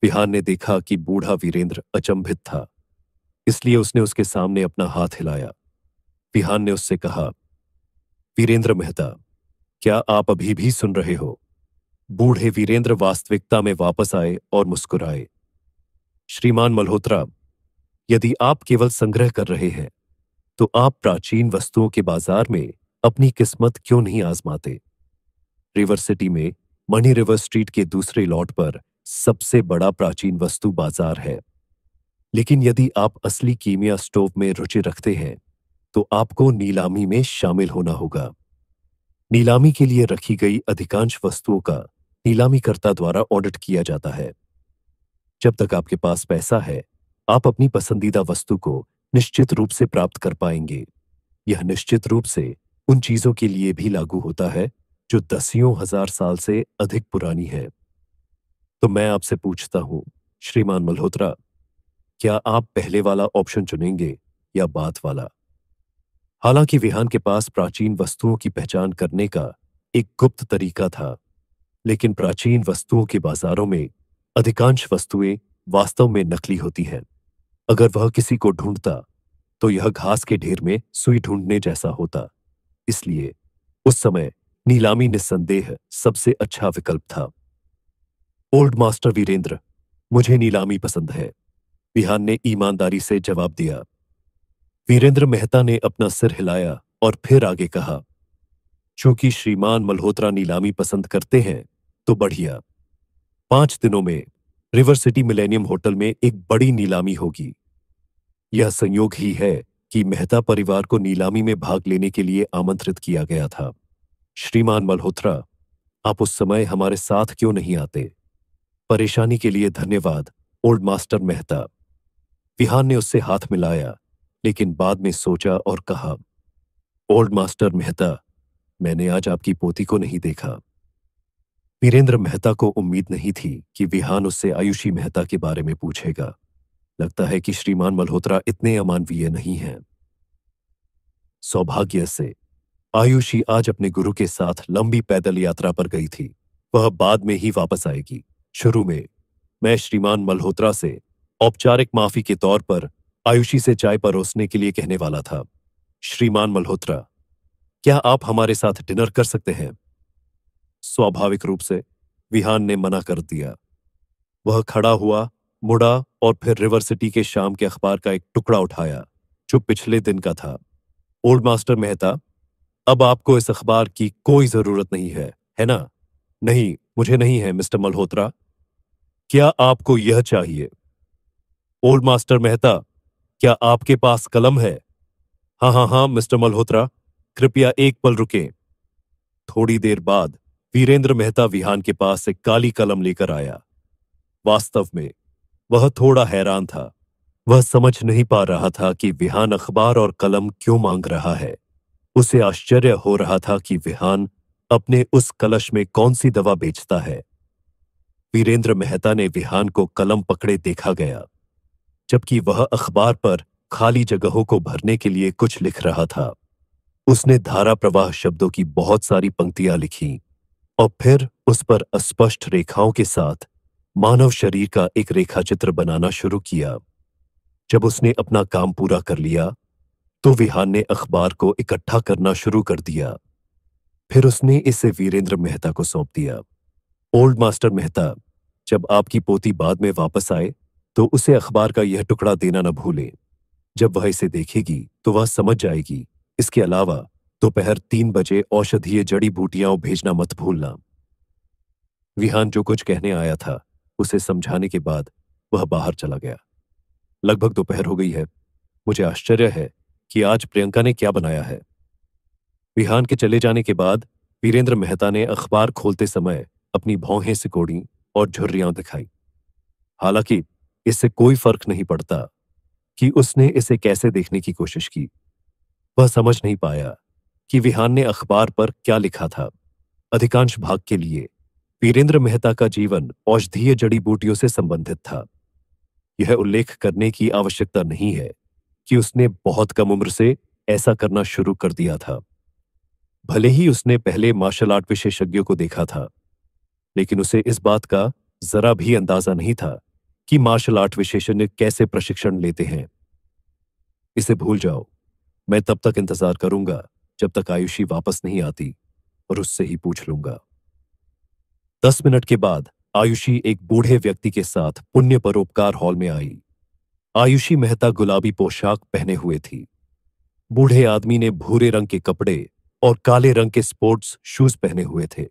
विहान ने देखा कि बूढ़ा वीरेंद्र अचंभित था, इसलिए उसने उसके सामने अपना हाथ हिलाया। विहान ने उससे कहा, वीरेंद्र मेहता, क्या आप अभी भी सुन रहे हो? बूढ़े वीरेंद्र वास्तविकता में वापस आए और मुस्कुराए। श्रीमान मल्होत्रा, यदि आप केवल संग्रह कर रहे हैं तो आप प्राचीन वस्तुओं के बाजार में अपनी किस्मत क्यों नहीं आजमाते? रिवर सिटी में मनी रिवर स्ट्रीट के दूसरे लॉट पर सबसे बड़ा प्राचीन वस्तु बाजार है। लेकिन यदि आप असली कीमिया स्टोव में रुचि रखते हैं तो आपको नीलामी में शामिल होना होगा। नीलामी के लिए रखी गई अधिकांश वस्तुओं का नीलामीकर्ता द्वारा ऑडिट किया जाता है। जब तक आपके पास पैसा है, आप अपनी पसंदीदा वस्तु को निश्चित रूप से प्राप्त कर पाएंगे। यह निश्चित रूप से उन चीजों के लिए भी लागू होता है जो दसियों हजार साल से अधिक पुरानी है। तो मैं आपसे पूछता हूं, श्रीमान मल्होत्रा, क्या आप पहले वाला ऑप्शन चुनेंगे या बाद वाला? हालांकि विहान के पास प्राचीन वस्तुओं की पहचान करने का एक गुप्त तरीका था, लेकिन प्राचीन वस्तुओं के बाजारों में अधिकांश वस्तुएं वास्तव में नकली होती हैं। अगर वह किसी को ढूंढता तो यह घास के ढेर में सुई ढूंढने जैसा होता। इसलिए उस समय नीलामी निस्संदेह सबसे अच्छा विकल्प था। ओल्ड मास्टर वीरेंद्र, मुझे नीलामी पसंद है, विहान ने ईमानदारी से जवाब दिया। वीरेंद्र मेहता ने अपना सिर हिलाया और फिर आगे कहा, चूंकि श्रीमान मल्होत्रा नीलामी पसंद करते हैं तो बढ़िया। 5 दिनों में रिवर सिटी मिलेनियम होटल में एक बड़ी नीलामी होगी। यह संयोग ही है कि मेहता परिवार को नीलामी में भाग लेने के लिए आमंत्रित किया गया था। श्रीमान मल्होत्रा, आप उस समय हमारे साथ क्यों नहीं आते? परेशानी के लिए धन्यवाद, ओल्ड मास्टर मेहता। विहान ने उससे हाथ मिलाया, लेकिन बाद में सोचा और कहा, ओल्ड मास्टर मेहता, मैंने आज आपकी पोती को नहीं देखा। वीरेंद्र मेहता को उम्मीद नहीं थी कि विहान उससे आयुषी मेहता के बारे में पूछेगा। लगता है कि श्रीमान मल्होत्रा इतने अमानवीय नहीं हैं। सौभाग्य से आयुषी आज अपने गुरु के साथ लंबी पैदल यात्रा पर गई थी। वह बाद में ही वापस आएगी। शुरू में मैं श्रीमान मल्होत्रा से औपचारिक माफी के तौर पर आयुषी से चाय परोसने के लिए कहने वाला था। श्रीमान मल्होत्रा, क्या आप हमारे साथ डिनर कर सकते हैं? स्वाभाविक रूप से विहान ने मना कर दिया। वह खड़ा हुआ, मुड़ा और फिर रिवर सिटी के शाम के अखबार का एक टुकड़ा उठाया जो पिछले दिन का था। ओल्ड मास्टर मेहता, अब आपको इस अखबार की कोई जरूरत नहीं है ना? नहीं, मुझे नहीं है मिस्टर मल्होत्रा। क्या आपको यह चाहिए? ओल्ड मास्टर मेहता, क्या आपके पास कलम है? हाँ हाँ हाँ मिस्टर मल्होत्रा, कृपया एक पल रुकें। थोड़ी देर बाद वीरेंद्र मेहता विहान के पास एक काली कलम लेकर आया। वास्तव में वह थोड़ा हैरान था। वह समझ नहीं पा रहा था कि विहान अखबार और कलम क्यों मांग रहा है। उसे आश्चर्य हो रहा था कि विहान अपने उस कलश में कौन सी दवा बेचता है। वीरेंद्र मेहता ने विहान को कलम पकड़े देखा गया, जबकि वह अखबार पर खाली जगहों को भरने के लिए कुछ लिख रहा था। उसने धारा प्रवाह शब्दों की बहुत सारी पंक्तियां लिखीं और फिर उस पर अस्पष्ट रेखाओं के साथ मानव शरीर का एक रेखाचित्र बनाना शुरू किया। जब उसने अपना काम पूरा कर लिया तो विहान ने अखबार को इकट्ठा करना शुरू कर दिया। फिर उसने इसे वीरेंद्र मेहता को सौंप दिया। ओल्ड मास्टर मेहता, जब आपकी पोती बाद में वापस आए तो उसे अखबार का यह टुकड़ा देना न भूलें। जब वह इसे देखेगी तो वह समझ जाएगी। इसके अलावा दोपहर 3 बजे औषधीय जड़ी बूटियां भेजना मत भूलना। विहान जो कुछ कहने आया था उसे समझाने के बाद वह बाहर चला गया। लगभग दोपहर हो गई है। मुझे आश्चर्य है कि आज प्रियंका ने क्या बनाया है। विहान के चले जाने के बाद वीरेंद्र मेहता ने अखबार खोलते समय अपनी भौहें सिकोड़ी और झुर्रियां दिखाई। हालांकि इससे कोई फर्क नहीं पड़ता कि उसने इसे कैसे देखने की कोशिश की। वह समझ नहीं पाया कि विहान ने अखबार पर क्या लिखा था। अधिकांश भाग के लिए वीरेंद्र मेहता का जीवन औषधीय जड़ी बूटियों से संबंधित था। यह उल्लेख करने की आवश्यकता नहीं है कि उसने बहुत कम उम्र से ऐसा करना शुरू कर दिया था। भले ही उसने पहले मार्शल आर्ट विशेषज्ञों को देखा था, लेकिन उसे इस बात का जरा भी अंदाजा नहीं था कि मार्शल आर्ट विशेषज्ञ कैसे प्रशिक्षण लेते हैं। इसे भूल जाओ। मैं तब तक इंतजार करूंगा जब तक आयुषी वापस नहीं आती और उससे ही पूछ लूंगा। 10 मिनट के बाद आयुषी एक बूढ़े व्यक्ति के साथ पुण्य परोपकार हॉल में आई। आयुषी मेहता गुलाबी पोशाक पहने हुए थी। बूढ़े आदमी ने भूरे रंग के कपड़े और काले रंग के स्पोर्ट्स शूज पहने हुए थे।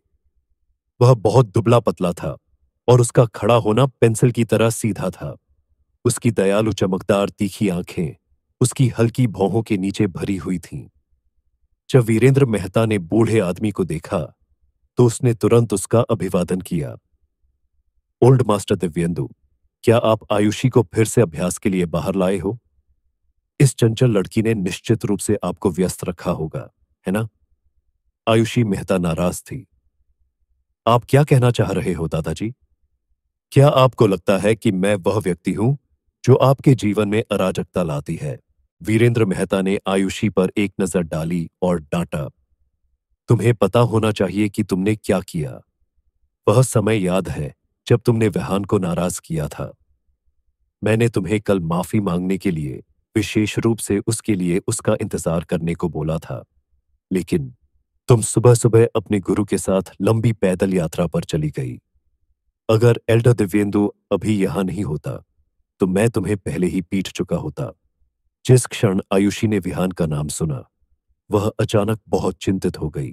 वह बहुत दुबला पतला था और उसका खड़ा होना पेंसिल की तरह सीधा था। उसकी दयालु चमकदार तीखी आंखें उसकी हल्की भौहों के नीचे भरी हुई थीं। जब वीरेंद्र मेहता ने बूढ़े आदमी को देखा तो उसने तुरंत उसका अभिवादन किया। ओल्ड मास्टर दिव्येंदु, क्या आप आयुषी को फिर से अभ्यास के लिए बाहर लाए हो? इस चंचल लड़की ने निश्चित रूप से आपको व्यस्त रखा होगा, है ना? आयुषी मेहता नाराज थी। आप क्या कहना चाह रहे हो दादाजी? क्या आपको लगता है कि मैं वह व्यक्ति हूं जो आपके जीवन में अराजकता लाती है? वीरेंद्र मेहता ने आयुषी पर एक नजर डाली और डांटा। तुम्हें पता होना चाहिए कि तुमने क्या किया। वह समय याद है जब तुमने विहान को नाराज किया था। मैंने तुम्हें कल माफी मांगने के लिए विशेष रूप से उसके लिए उसका इंतजार करने को बोला था, लेकिन तुम सुबह सुबह अपने गुरु के साथ लंबी पैदल यात्रा पर चली गई। अगर एल्डर दिव्येंदु अभी यहां नहीं होता तो मैं तुम्हें पहले ही पीट चुका होता। जिस क्षण आयुषी ने विहान का नाम सुना वह अचानक बहुत चिंतित हो गई।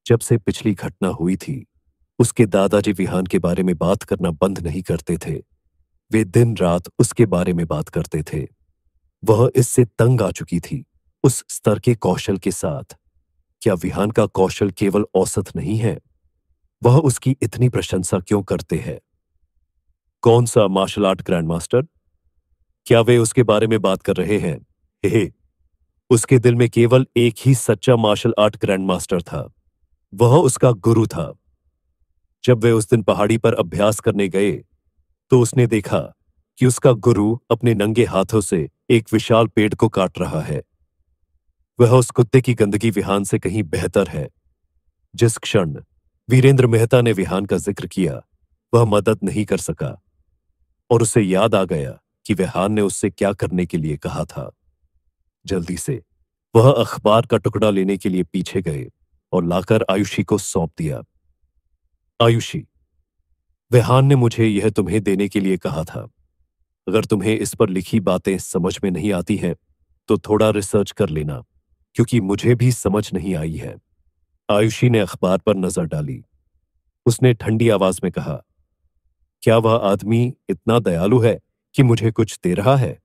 जब से पिछली घटना हुई थी उसके दादाजी विहान के बारे में बात करना बंद नहीं करते थे। वे दिन रात उसके बारे में बात करते थे। वह इससे तंग आ चुकी थी, उस स्तर के कौशल के साथ। क्या विहान का कौशल केवल औसत नहीं है? वह उसकी इतनी प्रशंसा क्यों करते हैं? कौन सा मार्शल आर्ट ग्रैंड मास्टर? क्या वे उसके बारे में बात कर रहे हैं? हे, उसके दिल में केवल एक ही सच्चा मार्शल आर्ट ग्रैंड मास्टर था। वह उसका गुरु था। जब वे उस दिन पहाड़ी पर अभ्यास करने गए तो उसने देखा कि उसका गुरु अपने नंगे हाथों से एक विशाल पेड़ को काट रहा है। वह उस कुत्ते की गंदगी विहान से कहीं बेहतर है। जिस क्षण वीरेंद्र मेहता ने विहान का जिक्र किया वह मदद नहीं कर सका और उसे याद आ गया कि विहान ने उससे क्या करने के लिए कहा था। जल्दी से वह अखबार का टुकड़ा लेने के लिए पीछे गए और लाकर आयुषी को सौंप दिया। आयुषी, विहान ने मुझे यह तुम्हें देने के लिए कहा था। अगर तुम्हें इस पर लिखी बातें समझ में नहीं आती हैं तो थोड़ा रिसर्च कर लेना, क्योंकि मुझे भी समझ नहीं आई है। आयुषी ने अखबार पर नजर डाली। उसने ठंडी आवाज में कहा, क्या वह आदमी इतना दयालु है कि मुझे कुछ दे रहा है?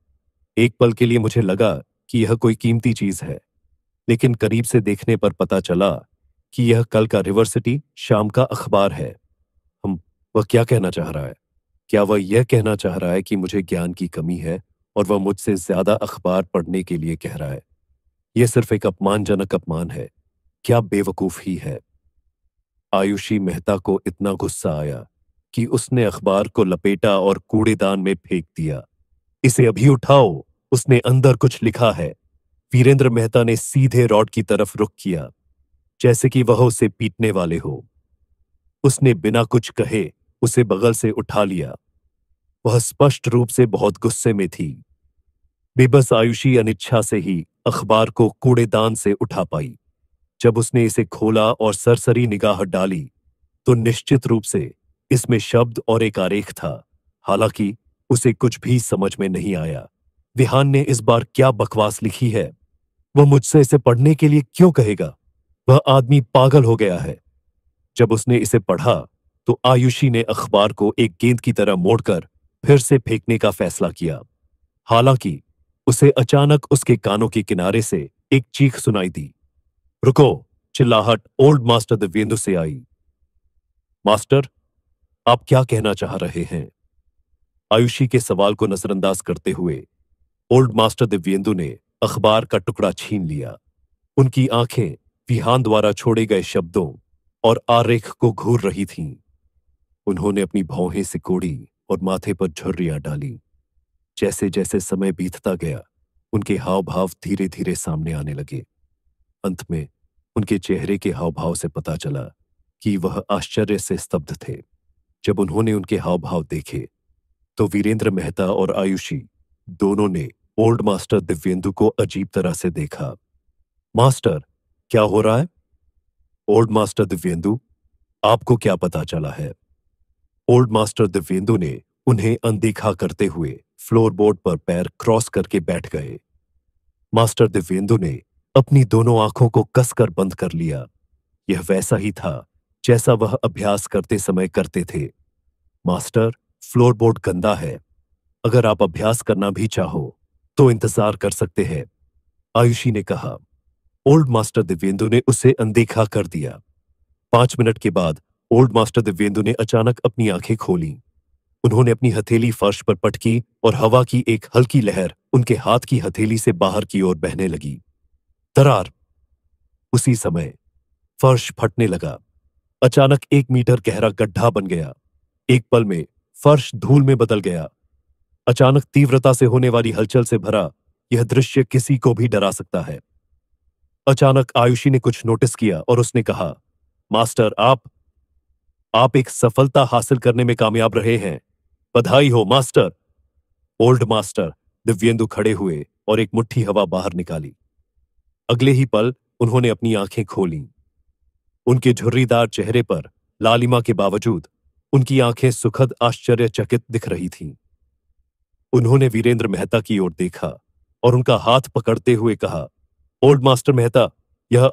एक पल के लिए मुझे लगा कि यह कोई कीमती चीज है, लेकिन करीब से देखने पर पता चला कि यह कल का रिवर सिटी शाम का अखबार है। वह क्या कहना चाह रहा है? क्या वह यह कहना चाह रहा है कि मुझे ज्ञान की कमी है और वह मुझसे ज्यादा अखबार पढ़ने के लिए कह रहा है? यह सिर्फ एक अपमानजनक अपमान है। क्या बेवकूफी है। आयुषी मेहता को इतना गुस्सा आया कि उसने अखबार को लपेटा और कूड़ेदान में फेंक दिया। इसे अभी उठाओ, उसने अंदर कुछ लिखा है। वीरेंद्र मेहता ने सीधे रॉड की तरफ रुख किया, जैसे कि वह उसे पीटने वाले हो। उसने बिना कुछ कहे उसे बगल से उठा लिया। वह स्पष्ट रूप से बहुत गुस्से में थी। बेबस आयुषी अनिच्छा से ही अखबार को कूड़ेदान से उठा पाई। जब उसने इसे खोला और सरसरी निगाह डाली तो निश्चित रूप से इसमें शब्द और एक आरेख था। हालांकि उसे कुछ भी समझ में नहीं आया। विहान ने इस बार क्या बकवास लिखी है? वह मुझसे इसे पढ़ने के लिए क्यों कहेगा? वह आदमी पागल हो गया है। जब उसने इसे पढ़ा तो आयुषी ने अखबार को एक गेंद की तरह मोड़कर फिर से फेंकने का फैसला किया। हालांकि उसे अचानक उसके कानों के किनारे से एक चीख सुनाई दी। रुको! चिल्लाहट ओल्ड मास्टर दिव्येंदु से आई। मास्टर, आप क्या कहना चाह रहे हैं? आयुषी के सवाल को नजरअंदाज करते हुए ओल्ड मास्टर दिव्येंदु ने अखबार का टुकड़ा छीन लिया। उनकी आंखें विहान द्वारा छोड़े गए शब्दों और आरेख को घूर रही थीं। उन्होंने अपनी भौहें सिकोड़ी और माथे पर झुर्रियां डाली। जैसे जैसे समय बीतता गया उनके हाव भाव धीरे धीरे सामने आने लगे। अंत में उनके चेहरे के हाव भाव से पता चला कि वह आश्चर्य से स्तब्ध थे। जब उन्होंने उनके हाव भाव देखे तो वीरेंद्र मेहता और आयुषी दोनों ने ओल्ड मास्टर दिव्येंदु को अजीब तरह से देखा। मास्टर, क्या हो रहा है? ओल्ड मास्टर दिव्येंदु, आपको क्या पता चला है? ओल्ड मास्टर दिव्येंदु ने उन्हें अनदेखा करते हुए फ्लोरबोर्ड पर पैर क्रॉस करके बैठ गए। मास्टर दिव्येंदु ने अपनी दोनों आंखों को कसकर बंद कर लिया। यह वैसा ही था जैसा वह अभ्यास करते समय करते थे। मास्टर, फ्लोरबोर्ड गंदा है। अगर आप अभ्यास करना भी चाहो तो इंतजार कर सकते हैं, आयुषी ने कहा। ओल्ड मास्टर दिव्येंदु ने उसे अनदेखा कर दिया। 5 मिनट के बाद ओल्ड मास्टर दिव्येंदु ने अचानक अपनी आंखें खोलीं। उन्होंने अपनी हथेली फर्श पर पटकी और हवा की एक हल्की लहर उनके हाथ की हथेली से बाहर की ओर बहने लगी। दरार! उसी समय फर्श फटने लगा। अचानक 1 मीटर गहरा गड्ढा बन गया। एक पल में फर्श धूल में बदल गया। अचानक तीव्रता से होने वाली हलचल से भरा यह दृश्य किसी को भी डरा सकता है। अचानक आयुषी ने कुछ नोटिस किया और उसने कहा, मास्टर, आप एक सफलता हासिल करने में कामयाब रहे हैं। बधाई हो मास्टर। ओल्ड मास्टर दिव्येंदु खड़े हुए और एक मुट्ठी हवा बाहर निकाली। अगले ही पल उन्होंने अपनी आंखें खोलीं। उनके झुर्रीदार चेहरे पर लालिमा के बावजूद उनकी आंखें सुखद आश्चर्यचकित दिख रही थीं। उन्होंने वीरेंद्र मेहता की ओर देखा और उनका हाथ पकड़ते हुए कहा, ओल्ड मास्टर मेहता, यह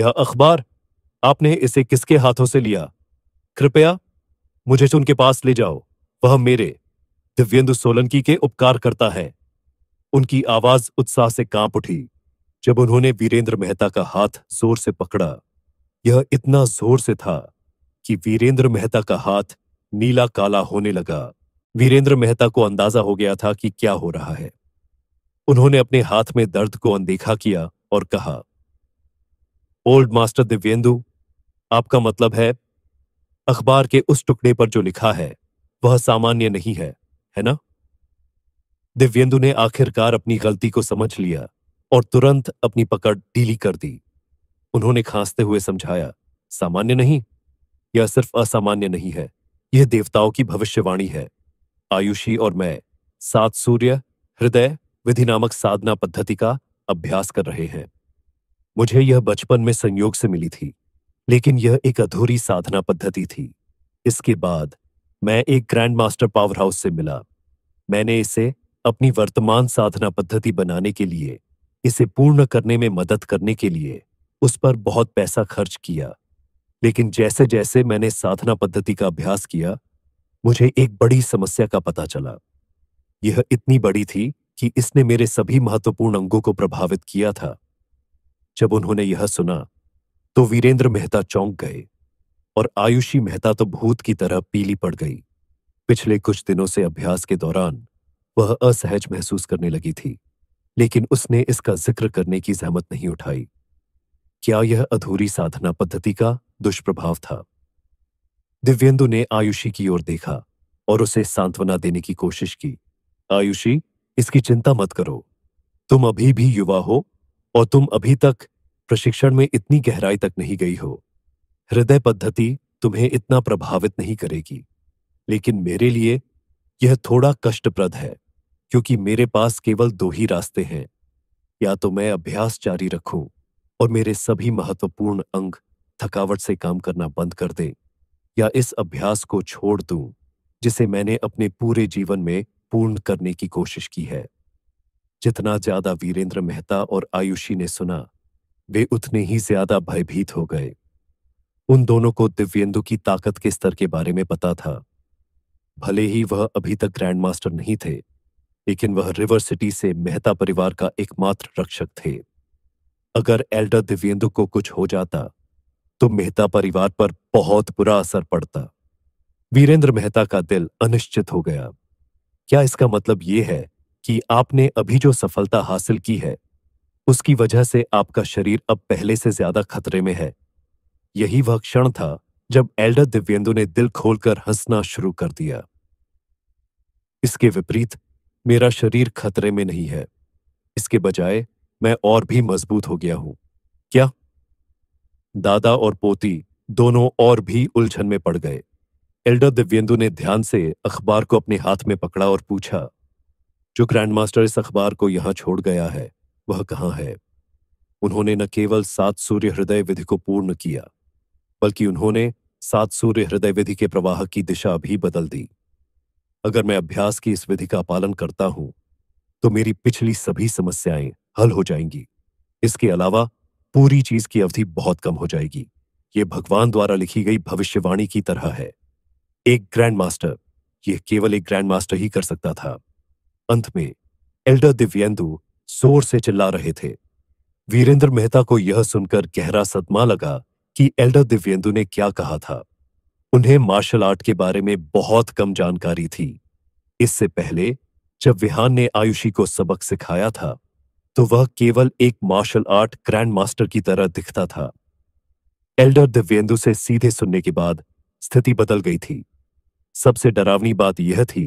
अखबार आपने इसे किसके हाथों से लिया? कृपया मुझे उनके पास ले जाओ। वह मेरे दिव्येंदु सोलंकी के उपकार करता है। उनकी आवाज उत्साह से कांप उठी जब उन्होंने वीरेंद्र मेहता का हाथ जोर से पकड़ा। यह इतना जोर से था कि वीरेंद्र मेहता का हाथ नीला काला होने लगा। वीरेंद्र मेहता को अंदाजा हो गया था कि क्या हो रहा है। उन्होंने अपने हाथ में दर्द को अनदेखा किया और कहा, ओल्ड मास्टर दिव्येंदु, आपका मतलब है अखबार के उस टुकड़े पर जो लिखा है वह सामान्य नहीं है ना? दिव्येंदु ने आखिरकार अपनी गलती को समझ लिया और तुरंत अपनी पकड़ ढीली कर दी। उन्होंने खांसते हुए समझाया, सामान्य नहीं, यह सिर्फ असामान्य नहीं है, यह देवताओं की भविष्यवाणी है। आयुषी और मैं 7 सूर्य हृदय विधि नामक साधना पद्धति का अभ्यास कर रहे हैं। मुझे यह बचपन में संयोग से मिली थी, लेकिन यह एक अधूरी साधना पद्धति थी। इसके बाद मैं एक ग्रैंड मास्टर पावर हाउस से मिला। मैंने इसे अपनी वर्तमान साधना पद्धति बनाने के लिए, इसे पूर्ण करने में मदद करने के लिए उस पर बहुत पैसा खर्च किया। लेकिन जैसे जैसे मैंने साधना पद्धति का अभ्यास किया, मुझे एक बड़ी समस्या का पता चला। यह इतनी बड़ी थी कि इसने मेरे सभी महत्वपूर्ण अंगों को प्रभावित किया था। जब उन्होंने यह सुना तो वीरेंद्र मेहता चौंक गए और आयुषी मेहता तो भूत की तरह पीली पड़ गई। पिछले कुछ दिनों से अभ्यास के दौरान वह असहज महसूस करने लगी थी, लेकिन उसने इसका जिक्र करने की जहमत नहीं उठाई। क्या यह अधूरी साधना पद्धति का दुष्प्रभाव था? दिव्येंदु ने आयुषी की ओर देखा और उसे सांत्वना देने की कोशिश की। आयुषी, इसकी चिंता मत करो। तुम अभी भी युवा हो और तुम अभी तक प्रशिक्षण में इतनी गहराई तक नहीं गई हो। हृदय पद्धति तुम्हें इतना प्रभावित नहीं करेगी, लेकिन मेरे लिए यह थोड़ा कष्टप्रद है, क्योंकि मेरे पास केवल 2 ही रास्ते हैं। या तो मैं अभ्यास जारी रखूं और मेरे सभी महत्वपूर्ण अंग थकावट से काम करना बंद कर दें, या इस अभ्यास को छोड़ दूं जिसे मैंने अपने पूरे जीवन में पूर्ण करने की कोशिश की है। जितना ज्यादा वीरेंद्र मेहता और आयुषी ने सुना, वे उतने ही ज्यादा भयभीत हो गए। उन दोनों को दिव्येंदु की ताकत के स्तर के बारे में पता था। भले ही वह अभी तक ग्रैंड मास्टर नहीं थे, लेकिन वह रिवर सिटी से मेहता परिवार का एकमात्र रक्षक थे। अगर एल्डर दिव्येंदु को कुछ हो जाता तो मेहता परिवार पर बहुत बुरा असर पड़ता। वीरेंद्र मेहता का दिल अनिश्चित हो गया। क्या इसका मतलब यह है कि आपने अभी जो सफलता हासिल की है, उसकी वजह से आपका शरीर अब पहले से ज्यादा खतरे में है? यही वह क्षण था जब एल्डर दिव्येंदु ने दिल खोलकर हंसना शुरू कर दिया। इसके विपरीत, मेरा शरीर खतरे में नहीं है। इसके बजाय मैं और भी मजबूत हो गया हूं। क्या? दादा और पोती दोनों और भी उलझन में पड़ गए। एल्डर दिव्येंदु ने ध्यान से अखबार को अपने हाथ में पकड़ा और पूछा, जो ग्रैंडमास्टर इस अखबार को यहां छोड़ गया है वह कहाँ है? उन्होंने न केवल 7 सूर्य हृदय विधि को पूर्ण किया, बल्कि उन्होंने 7 सूर्य हृदय विधि के प्रवाह की दिशा भी बदल दी। अगर मैं अभ्यास की इस विधि का पालन करता हूं तो मेरी पिछली सभी समस्याएं हल हो जाएंगी। इसके अलावा पूरी चीज की अवधि बहुत कम हो जाएगी। ये भगवान द्वारा लिखी गई भविष्यवाणी की तरह है। एक ग्रैंड मास्टर, यह केवल एक ग्रैंड मास्टर ही कर सकता था। अंत में एल्डर दिव्येंदु जोर से चिल्ला रहे थे। वीरेंद्र मेहता को यह सुनकर गहरा सदमा लगा कि एल्डर दिव्येंदु ने क्या कहा था। उन्हें मार्शल आर्ट के बारे में बहुत कम जानकारी थी। इससे पहले जब विहान ने आयुषी को सबक सिखाया था तो वह केवल एक मार्शल आर्ट ग्रैंड मास्टर की तरह दिखता था। एल्डर दिव्येंदु से सीधे सुनने के बाद स्थिति बदल गई थी। सबसे डरावनी बात यह थी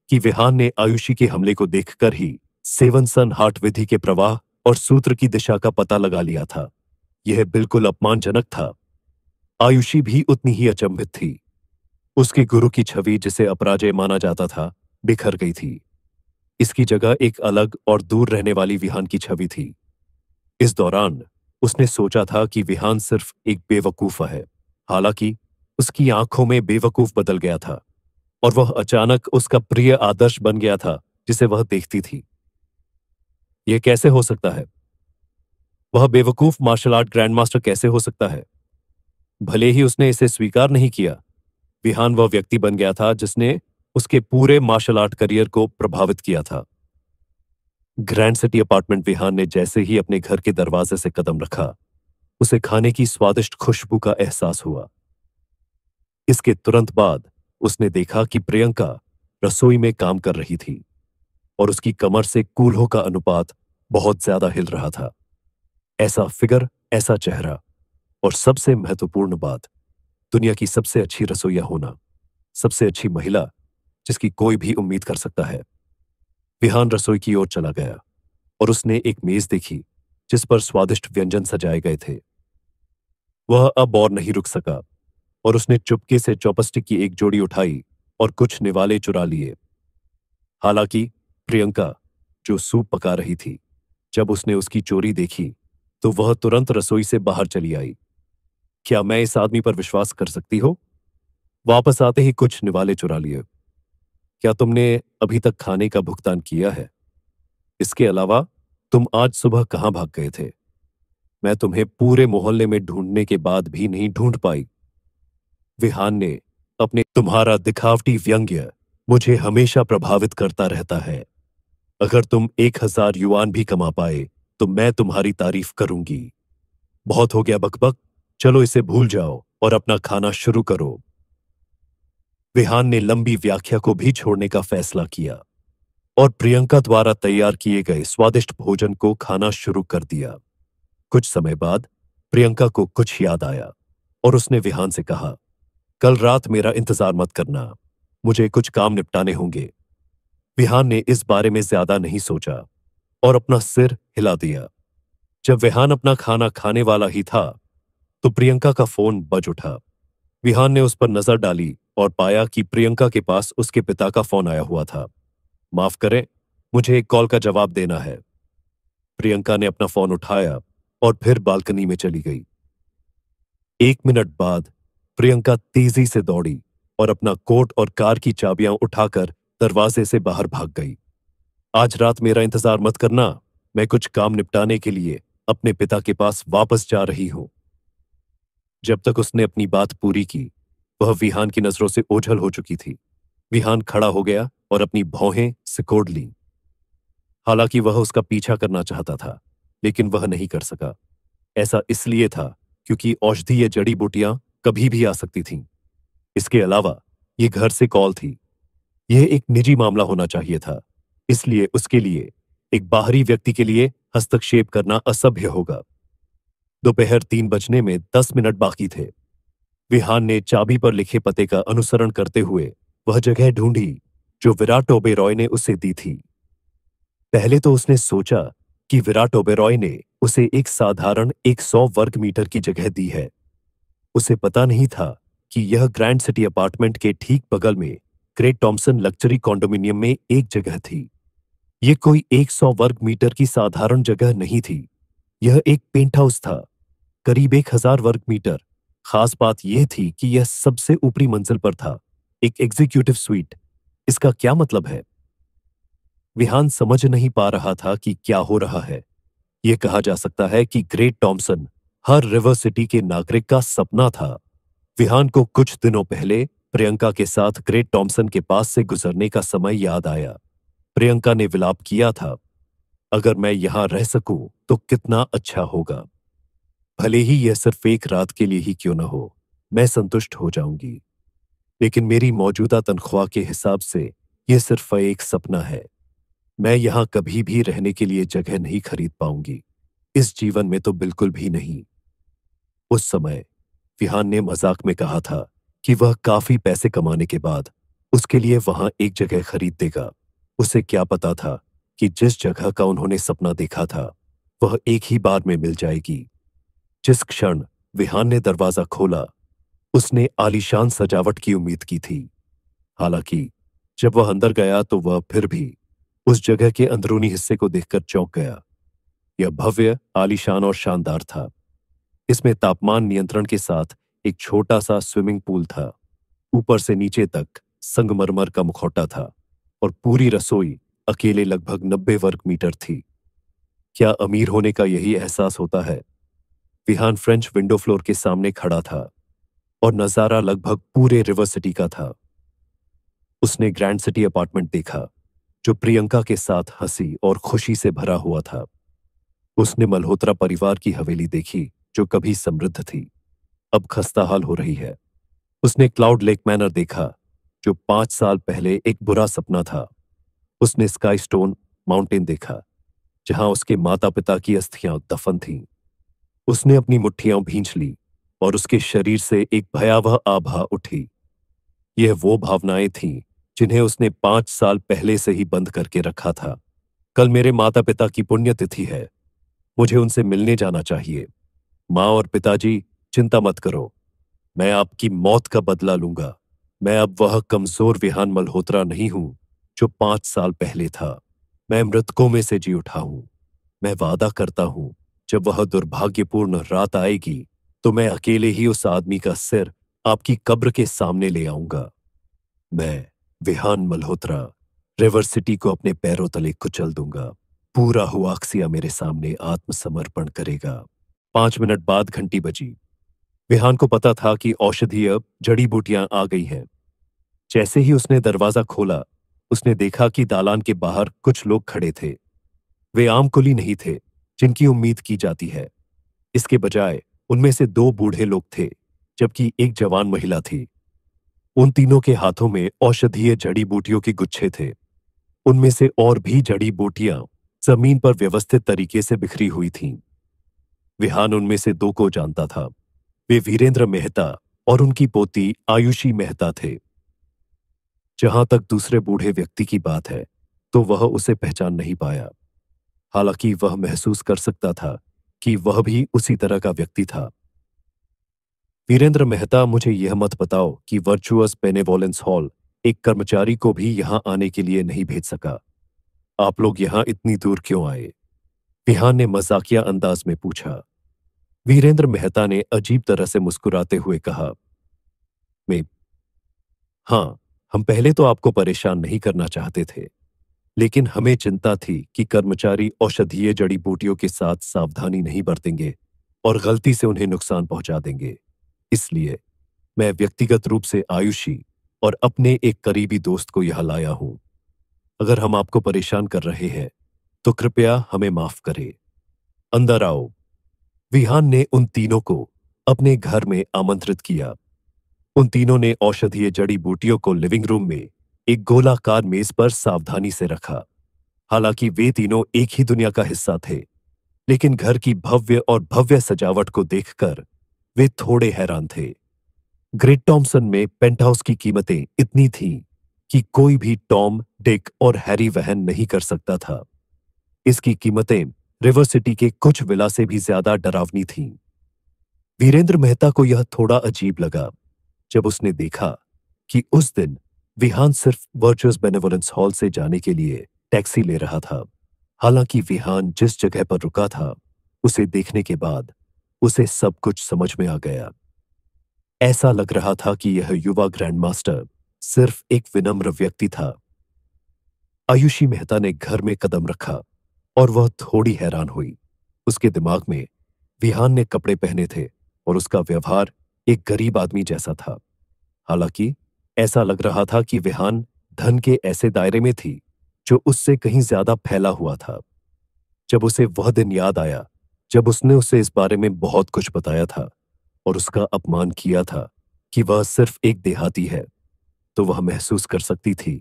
कि विहान ने आयुषी के हमले को देखकर ही सेवन सन हार्ट विधि के प्रवाह और सूत्र की दिशा का पता लगा लिया था। यह बिल्कुल अपमानजनक था। आयुषी भी उतनी ही अचंभित थी। उसके गुरु की छवि, जिसे अपराजय माना जाता था, बिखर गई थी। इसकी जगह एक अलग और दूर रहने वाली विहान की छवि थी। इस दौरान उसने सोचा था कि विहान सिर्फ एक बेवकूफ है। हालांकि उसकी आंखों में बेवकूफ बदल गया था और वह अचानक उसका प्रिय आदर्श बन गया था जिसे वह देखती थी। यह कैसे हो सकता है? वह बेवकूफ मार्शल आर्ट ग्रैंड मास्टर कैसे हो सकता है? भले ही उसने इसे स्वीकार नहीं किया, विहान वह व्यक्ति बन गया था जिसने उसके पूरे मार्शल आर्ट करियर को प्रभावित किया था। ग्रैंड सिटी अपार्टमेंट विहान ने जैसे ही अपने घर के दरवाजे से कदम रखा, उसे खाने की स्वादिष्ट खुशबू का एहसास हुआ। इसके तुरंत बाद उसने देखा कि प्रियंका रसोई में काम कर रही थी और उसकी कमर से कूल्हों का अनुपात बहुत ज्यादा हिल रहा था। ऐसा फिगर, ऐसा चेहरा और सबसे महत्वपूर्ण बात, दुनिया की सबसे अच्छी रसोइया होना, सबसे अच्छी महिला जिसकी कोई भी उम्मीद कर सकता है। विहान रसोई की ओर चला गया और उसने एक मेज देखी जिस पर स्वादिष्ट व्यंजन सजाए गए थे। वह अब और नहीं रुक सका और उसने चुपके से चॉपस्टिक की एक जोड़ी उठाई और कुछ निवाले चुरा लिए। हालांकि प्रियंका, जो सूप पका रही थी, जब उसने उसकी चोरी देखी तो वह तुरंत रसोई से बाहर चली आई। क्या मैं इस आदमी पर विश्वास कर सकती हो? वापस आते ही कुछ निवाले चुरा लिए। क्या तुमने अभी तक खाने का भुगतान किया है? इसके अलावा तुम आज सुबह कहां भाग गए थे? मैं तुम्हें पूरे मोहल्ले में ढूंढने के बाद भी नहीं ढूंढ पाई। विहान ने अपने तुम्हारा दिखावटी व्यंग्य मुझे हमेशा प्रभावित करता रहता है। अगर तुम 1000 युआन भी कमा पाए तो मैं तुम्हारी तारीफ करूंगी। बहुत हो गया बकबक, चलो इसे भूल जाओ और अपना खाना शुरू करो। विहान ने लंबी व्याख्या को भी छोड़ने का फैसला किया और प्रियंका द्वारा तैयार किए गए स्वादिष्ट भोजन को खाना शुरू कर दिया। कुछ समय बाद प्रियंका को कुछ याद आया और उसने विहान से कहा, कल रात मेरा इंतजार मत करना, मुझे कुछ काम निपटाने होंगे। विहान ने इस बारे में ज्यादा नहीं सोचा और अपना सिर हिला दिया। जब विहान अपना खाना खाने वाला ही था तो प्रियंका का फोन बज उठा। विहान ने उस पर नजर डाली और पाया कि प्रियंका के पास उसके पिता का फोन आया हुआ था। माफ करें, मुझे एक कॉल का जवाब देना है। प्रियंका ने अपना फोन उठाया और फिर बालकनी में चली गई। 1 मिनट बाद प्रियंका तेजी से दौड़ी और अपना कोट और कार की चाबियां उठाकर दरवाजे से बाहर भाग गई। आज रात मेरा इंतजार मत करना, मैं कुछ काम निपटाने के लिए अपने पिता के पास वापस जा रही हूं। जब तक उसने अपनी बात पूरी की, वह विहान की नजरों से ओझल हो चुकी थी। विहान खड़ा हो गया और अपनी भौहें सिकोड़ लीं। हालांकि वह उसका पीछा करना चाहता था, लेकिन वह नहीं कर सका। ऐसा इसलिए था क्योंकि औषधीय जड़ी बूटियां कभी भी आ सकती थीं। इसके अलावा यह घर से कॉल थी। यह एक निजी मामला होना चाहिए था, इसलिए उसके लिए एक बाहरी व्यक्ति के लिए हस्तक्षेप करना असभ्य होगा। दोपहर 3 बजने में 10 मिनट बाकी थे। विहान ने चाबी पर लिखे पते का अनुसरण करते हुए वह जगह ढूंढी जो विराट ओबेरॉय ने उसे दी थी। पहले तो उसने सोचा कि विराट ओबेरॉय ने उसे एक साधारण 100 वर्ग मीटर की जगह दी है। उसे पता नहीं था कि यह ग्रैंड सिटी अपार्टमेंट के ठीक बगल में ग्रेट टॉम्सन लग्जरी कॉन्डोमिनियम में एक जगह थी। यह कोई 100 वर्ग मीटर की साधारण जगह नहीं थी। यह एक पेंट हाउस था, करीब 1000 वर्ग मीटर। खास बात यह थी कि यह सबसे ऊपरी मंजिल पर था, एक एग्जीक्यूटिव स्वीट। इसका क्या मतलब है? विहान समझ नहीं पा रहा था कि क्या हो रहा है। यह कहा जा सकता है कि ग्रेट टॉम्सन हर रिवर सिटी के नागरिक का सपना था। विहान को कुछ दिनों पहले प्रियंका के साथ ग्रेट टॉम्सन के पास से गुजरने का समय याद आया। प्रियंका ने विलाप किया था, अगर मैं यहां रह सकूं तो कितना अच्छा होगा। भले ही यह सिर्फ एक रात के लिए ही क्यों न हो, मैं संतुष्ट हो जाऊंगी। लेकिन मेरी मौजूदा तनख्वाह के हिसाब से यह सिर्फ एक सपना है। मैं यहां कभी भी रहने के लिए जगह नहीं खरीद पाऊंगी, इस जीवन में तो बिल्कुल भी नहीं। उस समय विहान ने मजाक में कहा था कि वह काफी पैसे कमाने के बाद उसके लिए वहां एक जगह खरीद देगा। उसे क्या पता था कि जिस जगह का उन्होंने सपना देखा था वह एक ही बार में मिल जाएगी। जिस क्षण विहान ने दरवाजा खोला, उसने आलीशान सजावट की उम्मीद की थी। हालांकि जब वह अंदर गया तो वह फिर भी उस जगह के अंदरूनी हिस्से को देखकर चौंक गया। यह भव्य, आलीशान और शानदार था। इसमें तापमान नियंत्रण के साथ एक छोटा सा स्विमिंग पूल था। ऊपर से नीचे तक संगमरमर का मुखौटा था और पूरी रसोई अकेले लगभग 90 वर्ग मीटर थी। क्या अमीर होने का यही एहसास होता है? विहान फ्रेंच विंडो फ्लोर के सामने खड़ा था और नजारा लगभग पूरे रिवर सिटी का था। उसने ग्रैंड सिटी अपार्टमेंट देखा जो प्रियंका के साथ हंसी और खुशी से भरा हुआ था। उसने मल्होत्रा परिवार की हवेली देखी जो कभी समृद्ध थी, अब खस्ताहाल हो रही है। उसने क्लाउड लेक मैनर देखा जो 5 साल पहले एक बुरा सपना था। उसने स्काई स्टोन माउंटेन देखा जहां उसके माता पिता की अस्थियां दफन थीं। उसने अपनी मुट्ठियां भींच ली और उसके शरीर से एक भयावह आभा उठी। यह वो भावनाएं थीं जिन्हें उसने 5 साल पहले से ही बंद करके रखा था। कल मेरे माता पिता की पुण्यतिथि है, मुझे उनसे मिलने जाना चाहिए। माँ और पिताजी, चिंता मत करो, मैं आपकी मौत का बदला लूंगा। मैं अब वह कमजोर विहान मल्होत्रा नहीं हूं जो 5 साल पहले था। मैं मृतकों में से जी उठा हूं। मैं वादा करता हूं, जब वह दुर्भाग्यपूर्ण रात आएगी तो मैं अकेले ही उस आदमी का सिर आपकी कब्र के सामने ले आऊंगा। मैं, विहान मल्होत्रा, रिवर सिटी को अपने पैरों तले कुचल दूंगा। पूरा हुआक्सिया मेरे सामने आत्मसमर्पण करेगा। 5 मिनट बाद घंटी बजी। विहान को पता था कि औषधीय जड़ी बूटियां आ गई हैं। जैसे ही उसने दरवाजा खोला, उसने देखा कि दालान के बाहर कुछ लोग खड़े थे। वे आम कुली नहीं थे जिनकी उम्मीद की जाती है। इसके बजाय उनमें से 2 बूढ़े लोग थे जबकि एक जवान महिला थी। उन तीनों के हाथों में औषधीय जड़ी बूटियों के गुच्छे थे। उनमें से और भी जड़ी बूटियां जमीन पर व्यवस्थित तरीके से बिखरी हुई थीं। विहान उनमें से 2 को जानता था। वे वीरेंद्र मेहता और उनकी पोती आयुषी मेहता थे। जहां तक दूसरे बूढ़े व्यक्ति की बात है तो वह उसे पहचान नहीं पाया। हालांकि वह महसूस कर सकता था कि वह भी उसी तरह का व्यक्ति था। वीरेंद्र मेहता, मुझे यह मत बताओ कि वर्चुअस बेनेवोलेंस हॉल एक कर्मचारी को भी यहां आने के लिए नहीं भेज सका। आप लोग यहां इतनी दूर क्यों आए? विहान ने मजाकिया अंदाज में पूछा। वीरेंद्र मेहता ने अजीब तरह से मुस्कुराते हुए कहा, मैं, हाँ, हम पहले तो आपको परेशान नहीं करना चाहते थे, लेकिन हमें चिंता थी कि कर्मचारी औषधीय जड़ी बूटियों के साथ सावधानी नहीं बरतेंगे और गलती से उन्हें नुकसान पहुंचा देंगे। इसलिए मैं व्यक्तिगत रूप से आयुषी और अपने एक करीबी दोस्त को यहां लाया हूं। अगर हम आपको परेशान कर रहे हैं तो कृपया हमें माफ करें। अंदर आओ। विहान ने उन तीनों को अपने घर में आमंत्रित किया। उन तीनों ने औषधीय जड़ी बूटियों को लिविंग रूम में एक गोलाकार मेज पर सावधानी से रखा। हालांकि वे तीनों एक ही दुनिया का हिस्सा थे, लेकिन घर की भव्य और भव्य सजावट को देखकर वे थोड़े हैरान थे। ग्रेट टॉम्सन में पेंटहाउस की कीमतें इतनी थीं कि कोई भी टॉम, डिक और हैरी वहन नहीं कर सकता था। इसकी कीमतें रिवर सिटी के कुछ विला से भी ज्यादा डरावनी थीं। वीरेंद्र मेहता को यह थोड़ा अजीब लगा। जब उसने देखा कि उस दिन विहान सिर्फ वर्चुअस बेनेवोलेंस हॉल से जाने के लिए टैक्सी ले रहा था। हालांकि विहान जिस जगह पर रुका था, उसे देखने के बाद उसे सब कुछ समझ में आ गया। ऐसा लग रहा था कि यह युवा ग्रैंड मास्टर सिर्फ एक विनम्र व्यक्ति था। आयुषी मेहता ने घर में कदम रखा और वह थोड़ी हैरान हुई। उसके दिमाग में विहान ने कपड़े पहने थे और उसका व्यवहार एक गरीब आदमी जैसा था। हालांकि ऐसा लग रहा था कि विहान धन के ऐसे दायरे में थी जो उससे कहीं ज्यादा फैला हुआ था। जब उसे वह दिन याद आया जब उसने उसे इस बारे में बहुत कुछ बताया था और उसका अपमान किया था कि वह सिर्फ एक देहाती है, तो वह महसूस कर सकती थी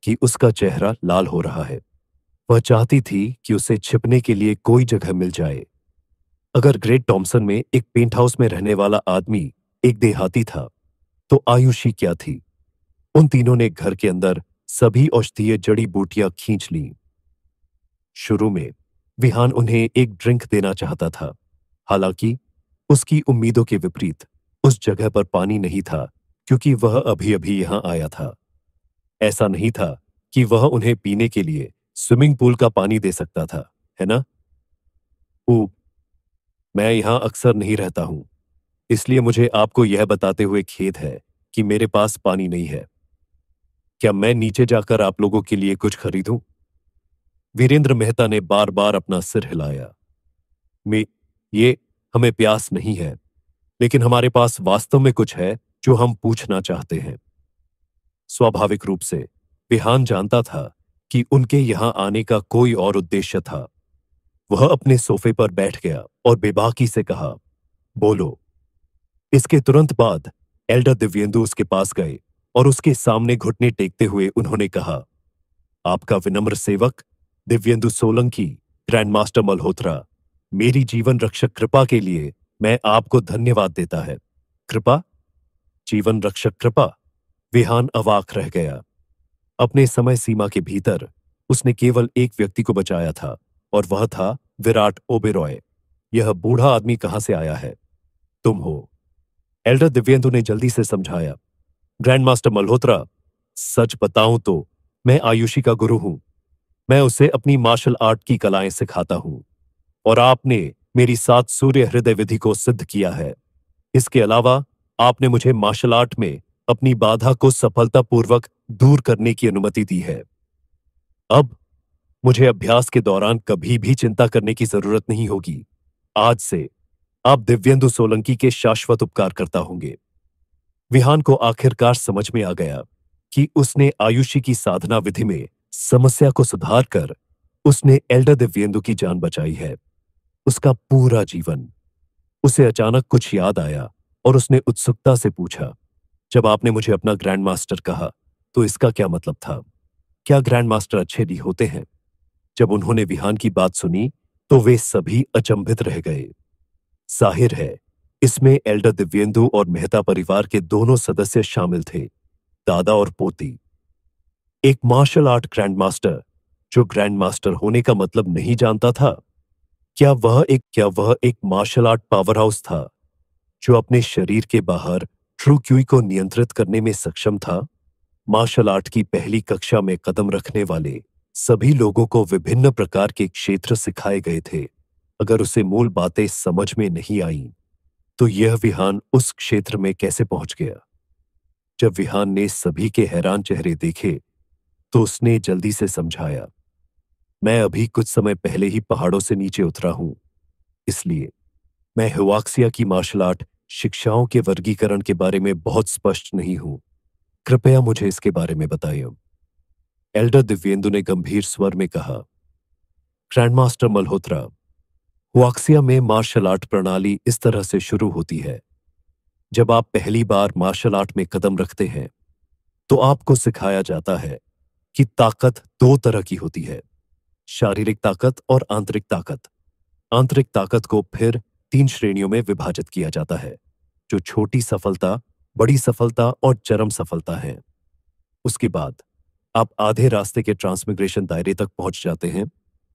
कि उसका चेहरा लाल हो रहा है। वह चाहती थी कि उसे छिपने के लिए कोई जगह मिल जाए। अगर ग्रेट टॉमसन में एक पेंट हाउस में रहने वाला आदमी एक देहाती था, तो आयुषी क्या थी? उन तीनों ने घर के अंदर सभी औषधीय जड़ी बूटियां खींच लीं। शुरू में विहान उन्हें एक ड्रिंक देना चाहता था। हालांकि उसकी उम्मीदों के विपरीत उस जगह पर पानी नहीं था, क्योंकि वह अभी अभी यहां आया था। ऐसा नहीं था कि वह उन्हें पीने के लिए स्विमिंग पूल का पानी दे सकता था, है ना? ओ, मैं यहां अक्सर नहीं रहता हूं, इसलिए मुझे आपको यह बताते हुए खेद है कि मेरे पास पानी नहीं है। क्या मैं नीचे जाकर आप लोगों के लिए कुछ खरीदूं? वीरेंद्र मेहता ने बार बार अपना सिर हिलाया। मैं ये हमें प्यास नहीं है, लेकिन हमारे पास वास्तव में कुछ है जो हम पूछना चाहते हैं। स्वाभाविक रूप से विहान जानता था कि उनके यहां आने का कोई और उद्देश्य था। वह अपने सोफे पर बैठ गया और बेबाकी से कहा, बोलो। इसके तुरंत बाद एल्डर दिव्येंदु उसके पास गए और उसके सामने घुटने टेकते हुए उन्होंने कहा, आपका विनम्र सेवक दिव्येंदु सोलंकी, ग्रैंड मास्टर मल्होत्रा, मेरी जीवन रक्षक कृपा के लिए मैं आपको धन्यवाद देता है। कृपा? जीवन रक्षक कृपा? विहान अवाक रह गया। अपने समय सीमा के भीतर उसने केवल एक व्यक्ति को बचाया था और वह था विराट ओबेरॉय। यह बूढ़ा आदमी कहां से आया है? तुम हो। एल्डर दिव्येंदु ने जल्दी से समझाया। ग्रैंड मास्टर मल्होत्रा, सच बताऊं तो मैं आयुषी का गुरु हूं। मैं उसे अपनी मार्शल आर्ट की कलाएं सिखाता हूं और आपने मेरी 7 सूर्य हृदय विधि को सिद्ध किया है। इसके अलावा आपने मुझे मार्शल आर्ट में अपनी बाधा को सफलतापूर्वक दूर करने की अनुमति दी है। अब मुझे अभ्यास के दौरान कभी भी चिंता करने की जरूरत नहीं होगी। आज से आप दिव्येंदु सोलंकी के शाश्वत उपकारकर्ता होंगे। विहान को आखिरकार समझ में आ गया कि उसने आयुषी की साधना विधि में समस्या को सुधार कर उसने एल्डर दिव्येंदु की जान बचाई है। उसका पूरा जीवन। उसे अचानक कुछ याद आया और उसने उत्सुकता से पूछा, जब आपने मुझे अपना ग्रैंड मास्टर कहा, तो इसका क्या मतलब था? क्या ग्रैंड मास्टर अच्छे भी होते हैं? जब उन्होंने विहान की बात सुनी, तो वे सभी अचंभित रह गए। जाहिर है, इसमें एल्डर दिव्येंदु और मेहता परिवार के दोनों सदस्य शामिल थे, दादा और पोती। एक मार्शल आर्ट ग्रैंड मास्टर जो ग्रैंड मास्टर होने का मतलब नहीं जानता था। क्या वह एक मार्शल आर्ट पावर हाउस था जो अपने शरीर के बाहर ट्रू क्यूई को नियंत्रित करने में सक्षम था? मार्शल आर्ट की पहली कक्षा में कदम रखने वाले सभी लोगों को विभिन्न प्रकार के क्षेत्र सिखाए गए थे। अगर उसे मूल बातें समझ में नहीं आईं, तो यह विहान उस क्षेत्र में कैसे पहुंच गया? जब विहान ने सभी के हैरान चेहरे देखे, तो उसने जल्दी से समझाया, मैं अभी कुछ समय पहले ही पहाड़ों से नीचे उतरा हूं, इसलिए मैं हुआक्सिया की मार्शल आर्ट शिक्षाओं के वर्गीकरण के बारे में बहुत स्पष्ट नहीं हूं। कृपया मुझे इसके बारे में बताइए। एल्डर दिव्येंदु ने गंभीर स्वर में कहा, ग्रैंडमास्टर मल्होत्रा, हुआक्सिया में मार्शल आर्ट प्रणाली इस तरह से शुरू होती है। जब आप पहली बार मार्शल आर्ट में कदम रखते हैं, तो आपको सिखाया जाता है कि ताकत 2 तरह की होती है, शारीरिक ताकत और आंतरिक ताकत। आंतरिक ताकत को फिर 3 श्रेणियों में विभाजित किया जाता है, जो छोटी सफलता, बड़ी सफलता और चरम सफलता है। उसके बाद आप आधे रास्ते के ट्रांसमिग्रेशन दायरे तक पहुंच जाते हैं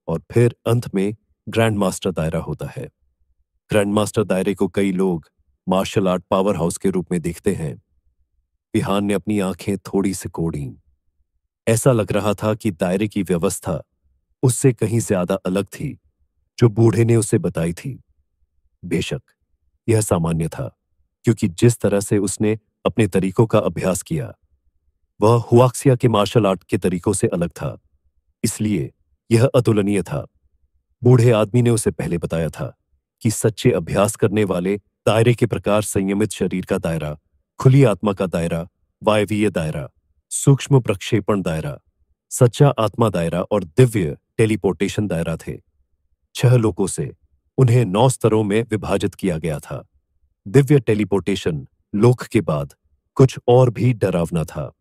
और फिर अंत में ग्रैंड मास्टर दायरा होता है। ग्रैंड मास्टर दायरे को कई लोग मार्शल आर्ट पावर हाउस के रूप में देखते हैं, विहान ने अपनी आंखें थोड़ी सिकोड़ी। ऐसा लग रहा था कि दायरे की व्यवस्था उससे कहीं ज्यादा अलग थी जो बूढ़े ने उसे बताई थी। बेशक यह सामान्य था, क्योंकि जिस तरह से उसने अपने तरीकों का अभ्यास किया वह हुआक्सिया के मार्शल आर्ट के तरीकों से अलग था, इसलिए यह अतुलनीय था। बूढ़े आदमी ने उसे पहले बताया था कि सच्चे अभ्यास करने वाले दायरे के प्रकार संयमित शरीर का दायरा, खुली आत्मा का दायरा, वायवीय दायरा, सूक्ष्म प्रक्षेपण दायरा, सच्चा आत्मा दायरा और दिव्य टेलीपोर्टेशन दायरा थे। 6 लोकों से उन्हें 9 स्तरों में विभाजित किया गया था। दिव्य टेलीपोर्टेशन लोक के बाद कुछ और भी डरावना था।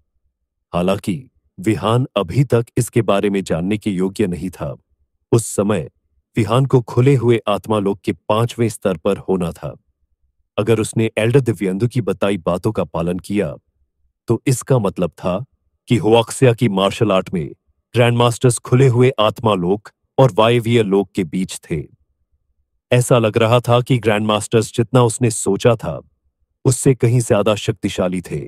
हालांकि विहान अभी तक इसके बारे में जानने के योग्य नहीं था। उस समय विहान को खुले हुए आत्मालोक के 5वें स्तर पर होना था। अगर उसने एल्डर दिव्येंदु की बताई बातों का पालन किया तो इसका मतलब था कि हुआक्सिया की मार्शल आर्ट में ग्रैंडमास्टर्स खुले हुए आत्मालोक और वायवीय लोक के बीच थे। ऐसा लग रहा था कि ग्रैंडमास्टर्स जितना उसने सोचा था उससे कहीं ज्यादा शक्तिशाली थे।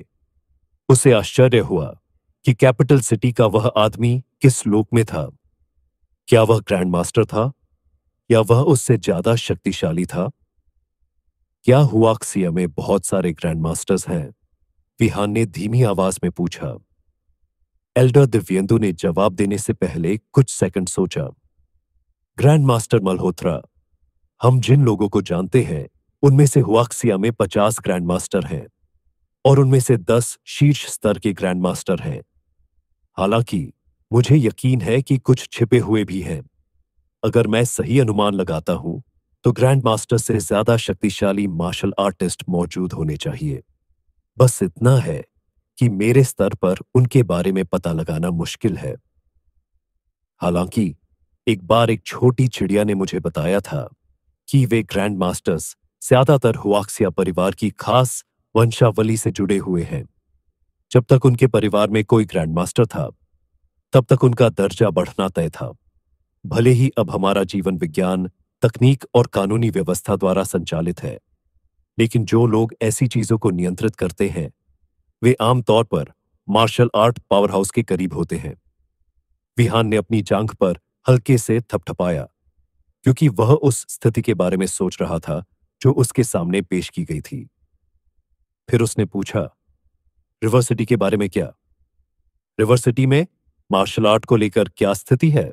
उसे आश्चर्य हुआ कि कैपिटल सिटी का वह आदमी किस लोक में था। क्या वह ग्रैंड मास्टर था या वह उससे ज्यादा शक्तिशाली था? क्या हुआक्सिया में बहुत सारे ग्रैंड मास्टर्स हैं? विहान ने धीमी आवाज में पूछा। एल्डर दिव्येंदु ने जवाब देने से पहले कुछ सेकंड सोचा। ग्रैंड मास्टर मल्होत्रा, हम जिन लोगों को जानते हैं उनमें से हुआक्सिया में 50 ग्रैंड मास्टर हैं और उनमें से 10 शीर्ष स्तर के ग्रैंड मास्टर हैं। हालांकि मुझे यकीन है कि कुछ छिपे हुए भी हैं। अगर मैं सही अनुमान लगाता हूं तो ग्रैंड मास्टर से ज्यादा शक्तिशाली मार्शल आर्टिस्ट मौजूद होने चाहिए। बस इतना है कि मेरे स्तर पर उनके बारे में पता लगाना मुश्किल है। हालांकि एक बार एक छोटी चिड़िया ने मुझे बताया था कि वे ग्रैंड मास्टर्स ज्यादातर हुआक्सिया परिवार की खास वंशावली से जुड़े हुए हैं। जब तक उनके परिवार में कोई ग्रैंड मास्टर था तब तक उनका दर्जा बढ़ना तय था। भले ही अब हमारा जीवन विज्ञान, तकनीक और कानूनी व्यवस्था द्वारा संचालित है, लेकिन जो लोग ऐसी चीजों को नियंत्रित करते हैं वे आमतौर पर मार्शल आर्ट पावर हाउस के करीब होते हैं। विहान ने अपनी जांघ पर हल्के से थपथपाया, क्योंकि वह उस स्थिति के बारे में सोच रहा था जो उसके सामने पेश की गई थी। फिर उसने पूछा, रिवर सिटी के बारे में क्या? रिवर सिटी में मार्शल आर्ट को लेकर क्या स्थिति है?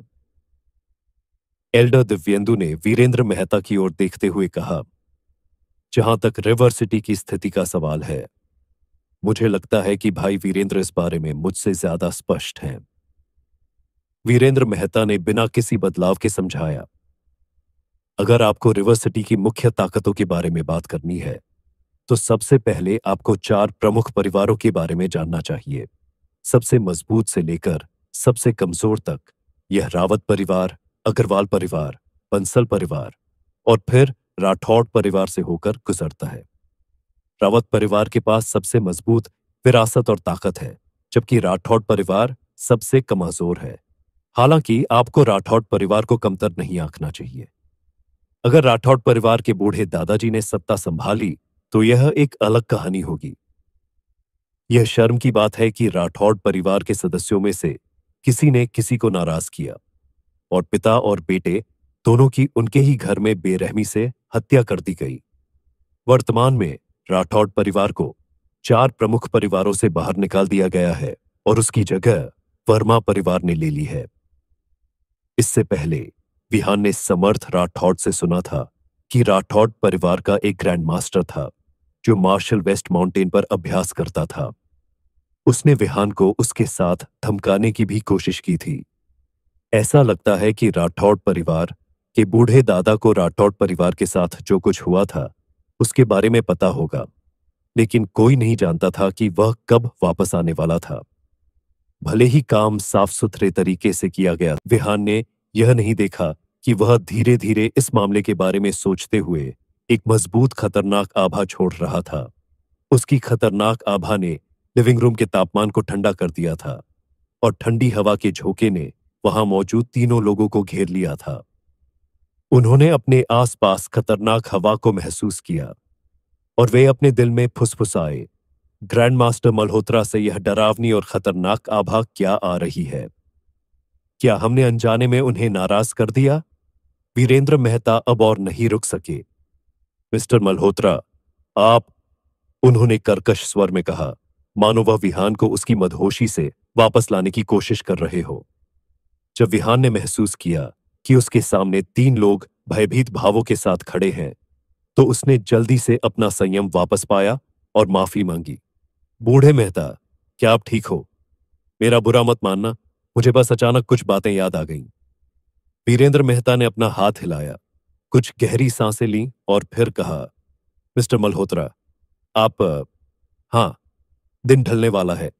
एल्डर दिव्येंदु ने वीरेंद्र मेहता की ओर देखते हुए कहा, जहां तक रिवर सिटी की स्थिति का सवाल है, मुझे लगता है कि भाई वीरेंद्र इस बारे में मुझसे ज्यादा स्पष्ट हैं। वीरेंद्र मेहता ने बिना किसी बदलाव के समझाया, अगर आपको रिवर सिटी की मुख्य ताकतों के बारे में बात करनी है तो सबसे पहले आपको 4 प्रमुख परिवारों के बारे में जानना चाहिए। सबसे मजबूत से लेकर सबसे कमजोर तक यह रावत परिवार, अग्रवाल परिवार, बंसल परिवार और फिर राठौड़ परिवार से होकर गुजरता है। रावत परिवार के पास सबसे मजबूत विरासत और ताकत है, जबकि राठौड़ परिवार सबसे कमजोर है। हालांकि आपको राठौड़ परिवार को कमतर नहीं आंकना चाहिए। अगर राठौड़ परिवार के बूढ़े दादाजी ने सत्ता संभाली तो यह एक अलग कहानी होगी। यह शर्म की बात है कि राठौड़ परिवार के सदस्यों में से किसी ने किसी को नाराज किया और पिता और बेटे दोनों की उनके ही घर में बेरहमी से हत्या कर दी गई। वर्तमान में राठौड़ परिवार को 4 प्रमुख परिवारों से बाहर निकाल दिया गया है और उसकी जगह वर्मा परिवार ने ले ली है। इससे पहले विहान ने समर्थ राठौड़ से सुना था कि राठौड़ परिवार का एक ग्रैंड मास्टर था जो मार्शल वेस्ट माउंटेन पर अभ्यास करता था। उसने विहान को उसके साथ धमकाने की भी कोशिश की थी। ऐसा लगता है कि राठौड़ परिवार के बूढ़े दादा को राठौड़ परिवार के साथ जो कुछ हुआ था उसके बारे में पता होगा, लेकिन कोई नहीं जानता था कि वह कब वापस आने वाला था। भले ही काम साफ सुथरे तरीके से किया गया, विहान ने यह नहीं देखा कि वह धीरे धीरे इस मामले के बारे में सोचते हुए एक मजबूत खतरनाक आभा छोड़ रहा था। उसकी खतरनाक आभा ने लिविंग रूम के तापमान को ठंडा कर दिया था और ठंडी हवा के झोंके ने वहां मौजूद तीनों लोगों को घेर लिया था। उन्होंने अपने आसपास खतरनाक हवा को महसूस किया और वे अपने दिल में फुसफुसाए, ग्रैंड मास्टर मल्होत्रा से यह डरावनी और खतरनाक आभा क्या आ रही है? क्या हमने अनजाने में उन्हें नाराज कर दिया? वीरेंद्र मेहता अब और नहीं रुक सके। मिस्टर मल्होत्रा, आप, उन्होंने कर्कश स्वर में कहा, मानो वह विहान को उसकी मदहोशी से वापस लाने की कोशिश कर रहे हो। जब विहान ने महसूस किया कि उसके सामने तीन लोग भयभीत भावों के साथ खड़े हैं, तो उसने जल्दी से अपना संयम वापस पाया और माफी मांगी। बूढ़े मेहता, क्या आप ठीक हो? मेरा बुरा मत मानना, मुझे बस अचानक कुछ बातें याद आ गईं। वीरेंद्र मेहता ने अपना हाथ हिलाया, कुछ गहरी सांसें लीं और फिर कहा, मिस्टर मल्होत्रा, आप हाँ, दिन ढलने वाला है।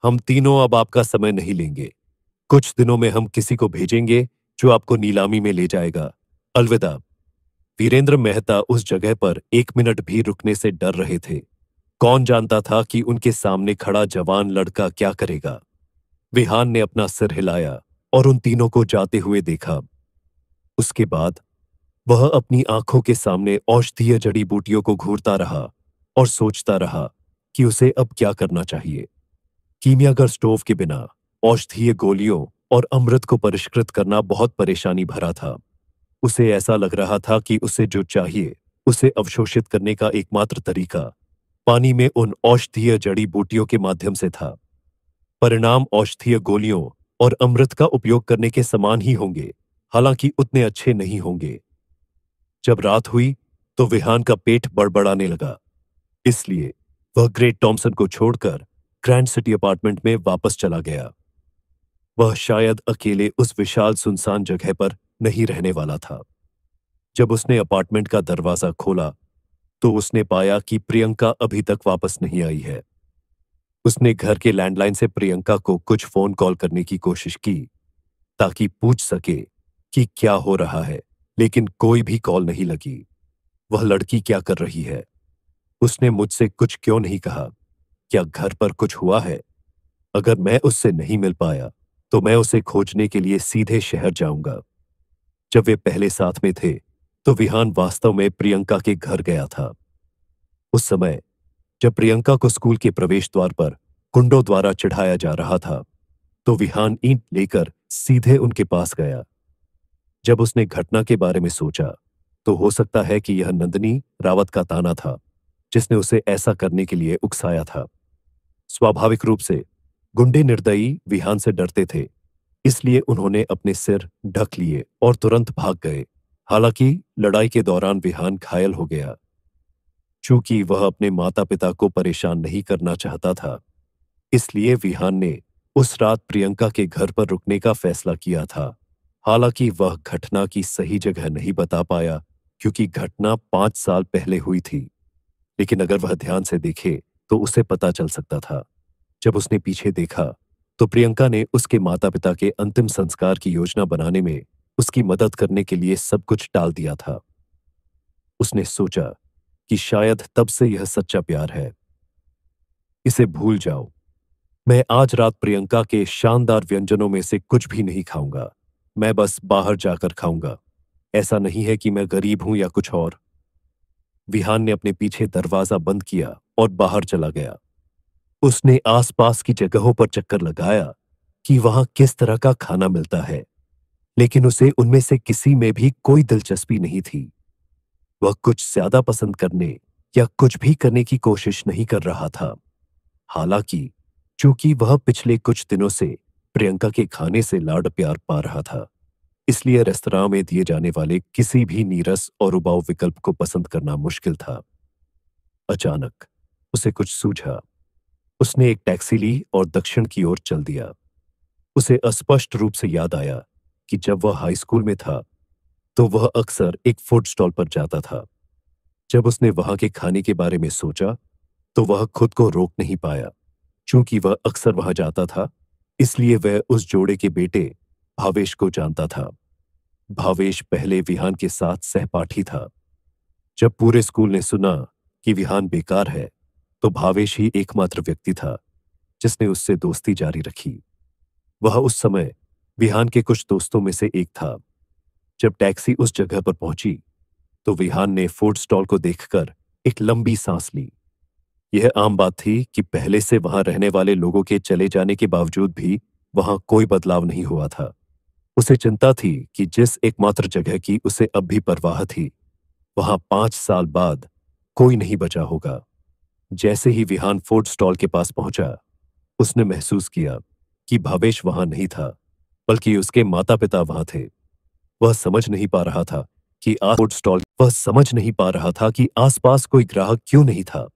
हम तीनों अब आपका समय नहीं लेंगे। कुछ दिनों में हम किसी को भेजेंगे जो आपको नीलामी में ले जाएगा। अलविदा। वीरेंद्र मेहता उस जगह पर एक मिनट भी रुकने से डर रहे थे। कौन जानता था कि उनके सामने खड़ा जवान लड़का क्या करेगा। विहान ने अपना सिर हिलाया और उन तीनों को जाते हुए देखा। उसके बाद वह अपनी आंखों के सामने औषधीय जड़ी बूटियों को घूरता रहा और सोचता रहा कि उसे अब क्या करना चाहिए। कीमियागर स्टोव के बिना औषधीय गोलियों और अमृत को परिष्कृत करना बहुत परेशानी भरा था। उसे ऐसा लग रहा था कि उसे जो चाहिए उसे अवशोषित करने का एकमात्र तरीका पानी में उन औषधीय जड़ी बूटियों के माध्यम से था। परिणाम औषधीय गोलियों और अमृत का उपयोग करने के समान ही होंगे, हालांकि उतने अच्छे नहीं होंगे। जब रात हुई तो विहान का पेट बड़बड़ाने लगा, इसलिए वह ग्रेट टॉमसन को छोड़कर ग्रैंड सिटी अपार्टमेंट में वापस चला गया। वह शायद अकेले उस विशाल सुनसान जगह पर नहीं रहने वाला था। जब उसने अपार्टमेंट का दरवाजा खोला तो उसने पाया कि प्रियंका अभी तक वापस नहीं आई है। उसने घर के लैंडलाइन से प्रियंका को कुछ फोन कॉल करने की कोशिश की ताकि पूछ सके कि क्या हो रहा है, लेकिन कोई भी कॉल नहीं लगी। वह लड़की क्या कर रही है? उसने मुझसे कुछ क्यों नहीं कहा? क्या घर पर कुछ हुआ है? अगर मैं उससे नहीं मिल पाया तो मैं उसे खोजने के लिए सीधे शहर जाऊंगा। जब वे पहले साथ में थे तो विहान वास्तव में प्रियंका के घर गया था। उस समय जब प्रियंका को स्कूल के प्रवेश द्वार पर कुंडों द्वारा चढ़ाया जा रहा था तो विहान ईंट लेकर सीधे उनके पास गया। जब उसने घटना के बारे में सोचा तो हो सकता है कि यह नंदिनी रावत का ताना था जिसने उसे ऐसा करने के लिए उकसाया था। स्वाभाविक रूप से गुंडे निर्दयी विहान से डरते थे, इसलिए उन्होंने अपने सिर ढक लिए और तुरंत भाग गए। हालांकि लड़ाई के दौरान विहान घायल हो गया। चूंकि वह अपने माता पिता को परेशान नहीं करना चाहता था, इसलिए विहान ने उस रात प्रियंका के घर पर रुकने का फैसला किया था। हालांकि वह घटना की सही जगह नहीं बता पाया क्योंकि घटना 5 साल पहले हुई थी, लेकिन अगर वह ध्यान से देखे तो उसे पता चल सकता था। जब उसने पीछे देखा तो प्रियंका ने उसके माता पिता के अंतिम संस्कार की योजना बनाने में उसकी मदद करने के लिए सब कुछ टाल दिया था। उसने सोचा कि शायद तब से यह सच्चा प्यार है। इसे भूल जाओ। मैं आज रात प्रियंका के शानदार व्यंजनों में से कुछ भी नहीं खाऊंगा। मैं बस बाहर जाकर खाऊंगा। ऐसा नहीं है कि मैं गरीब हूं या कुछ और। विहान ने अपने पीछे दरवाजा बंद किया और बाहर चला गया। उसने आसपास की जगहों पर चक्कर लगाया कि वहां किस तरह का खाना मिलता है, लेकिन उसे उनमें से किसी में भी कोई दिलचस्पी नहीं थी। वह कुछ ज्यादा पसंद करने या कुछ भी करने की कोशिश नहीं कर रहा था। हालांकि चूंकि वह पिछले कुछ दिनों से प्रियंका के खाने से लाड प्यार पा रहा था, इसलिए रेस्तरां में दिए जाने वाले किसी भी नीरस और उबाऊ विकल्प को पसंद करना मुश्किल था। अचानक उसे कुछ सूझा। उसने एक टैक्सी ली और दक्षिण की ओर चल दिया। उसे अस्पष्ट रूप से याद आया कि जब वह हाई स्कूल में था तो वह अक्सर एक फूड स्टॉल पर जाता था। जब उसने वहां के खाने के बारे में सोचा तो वह खुद को रोक नहीं पाया। चूंकि वह अक्सर वहां जाता था, इसलिए वह उस जोड़े के बेटे भावेश को जानता था। भावेश पहले विहान के साथ सहपाठी था। जब पूरे स्कूल ने सुना कि विहान बेकार है तो भावेश ही एकमात्र व्यक्ति था जिसने उससे दोस्ती जारी रखी। वह उस समय विहान के कुछ दोस्तों में से एक था। जब टैक्सी उस जगह पर पहुंची तो विहान ने फूड स्टॉल को देखकर एक लंबी सांस ली। यह आम बात थी कि पहले से वहां रहने वाले लोगों के चले जाने के बावजूद भी वहां कोई बदलाव नहीं हुआ था। उसे चिंता थी कि जिस एकमात्र जगह की उसे अब भी परवाह थी, वहां 5 साल बाद कोई नहीं बचा होगा। जैसे ही विहान फूड स्टॉल के पास पहुंचा, उसने महसूस किया कि भावेश वहां नहीं था, बल्कि उसके माता पिता वहां थे। वह समझ नहीं पा रहा था कि आसपास कोई ग्राहक क्यों नहीं था।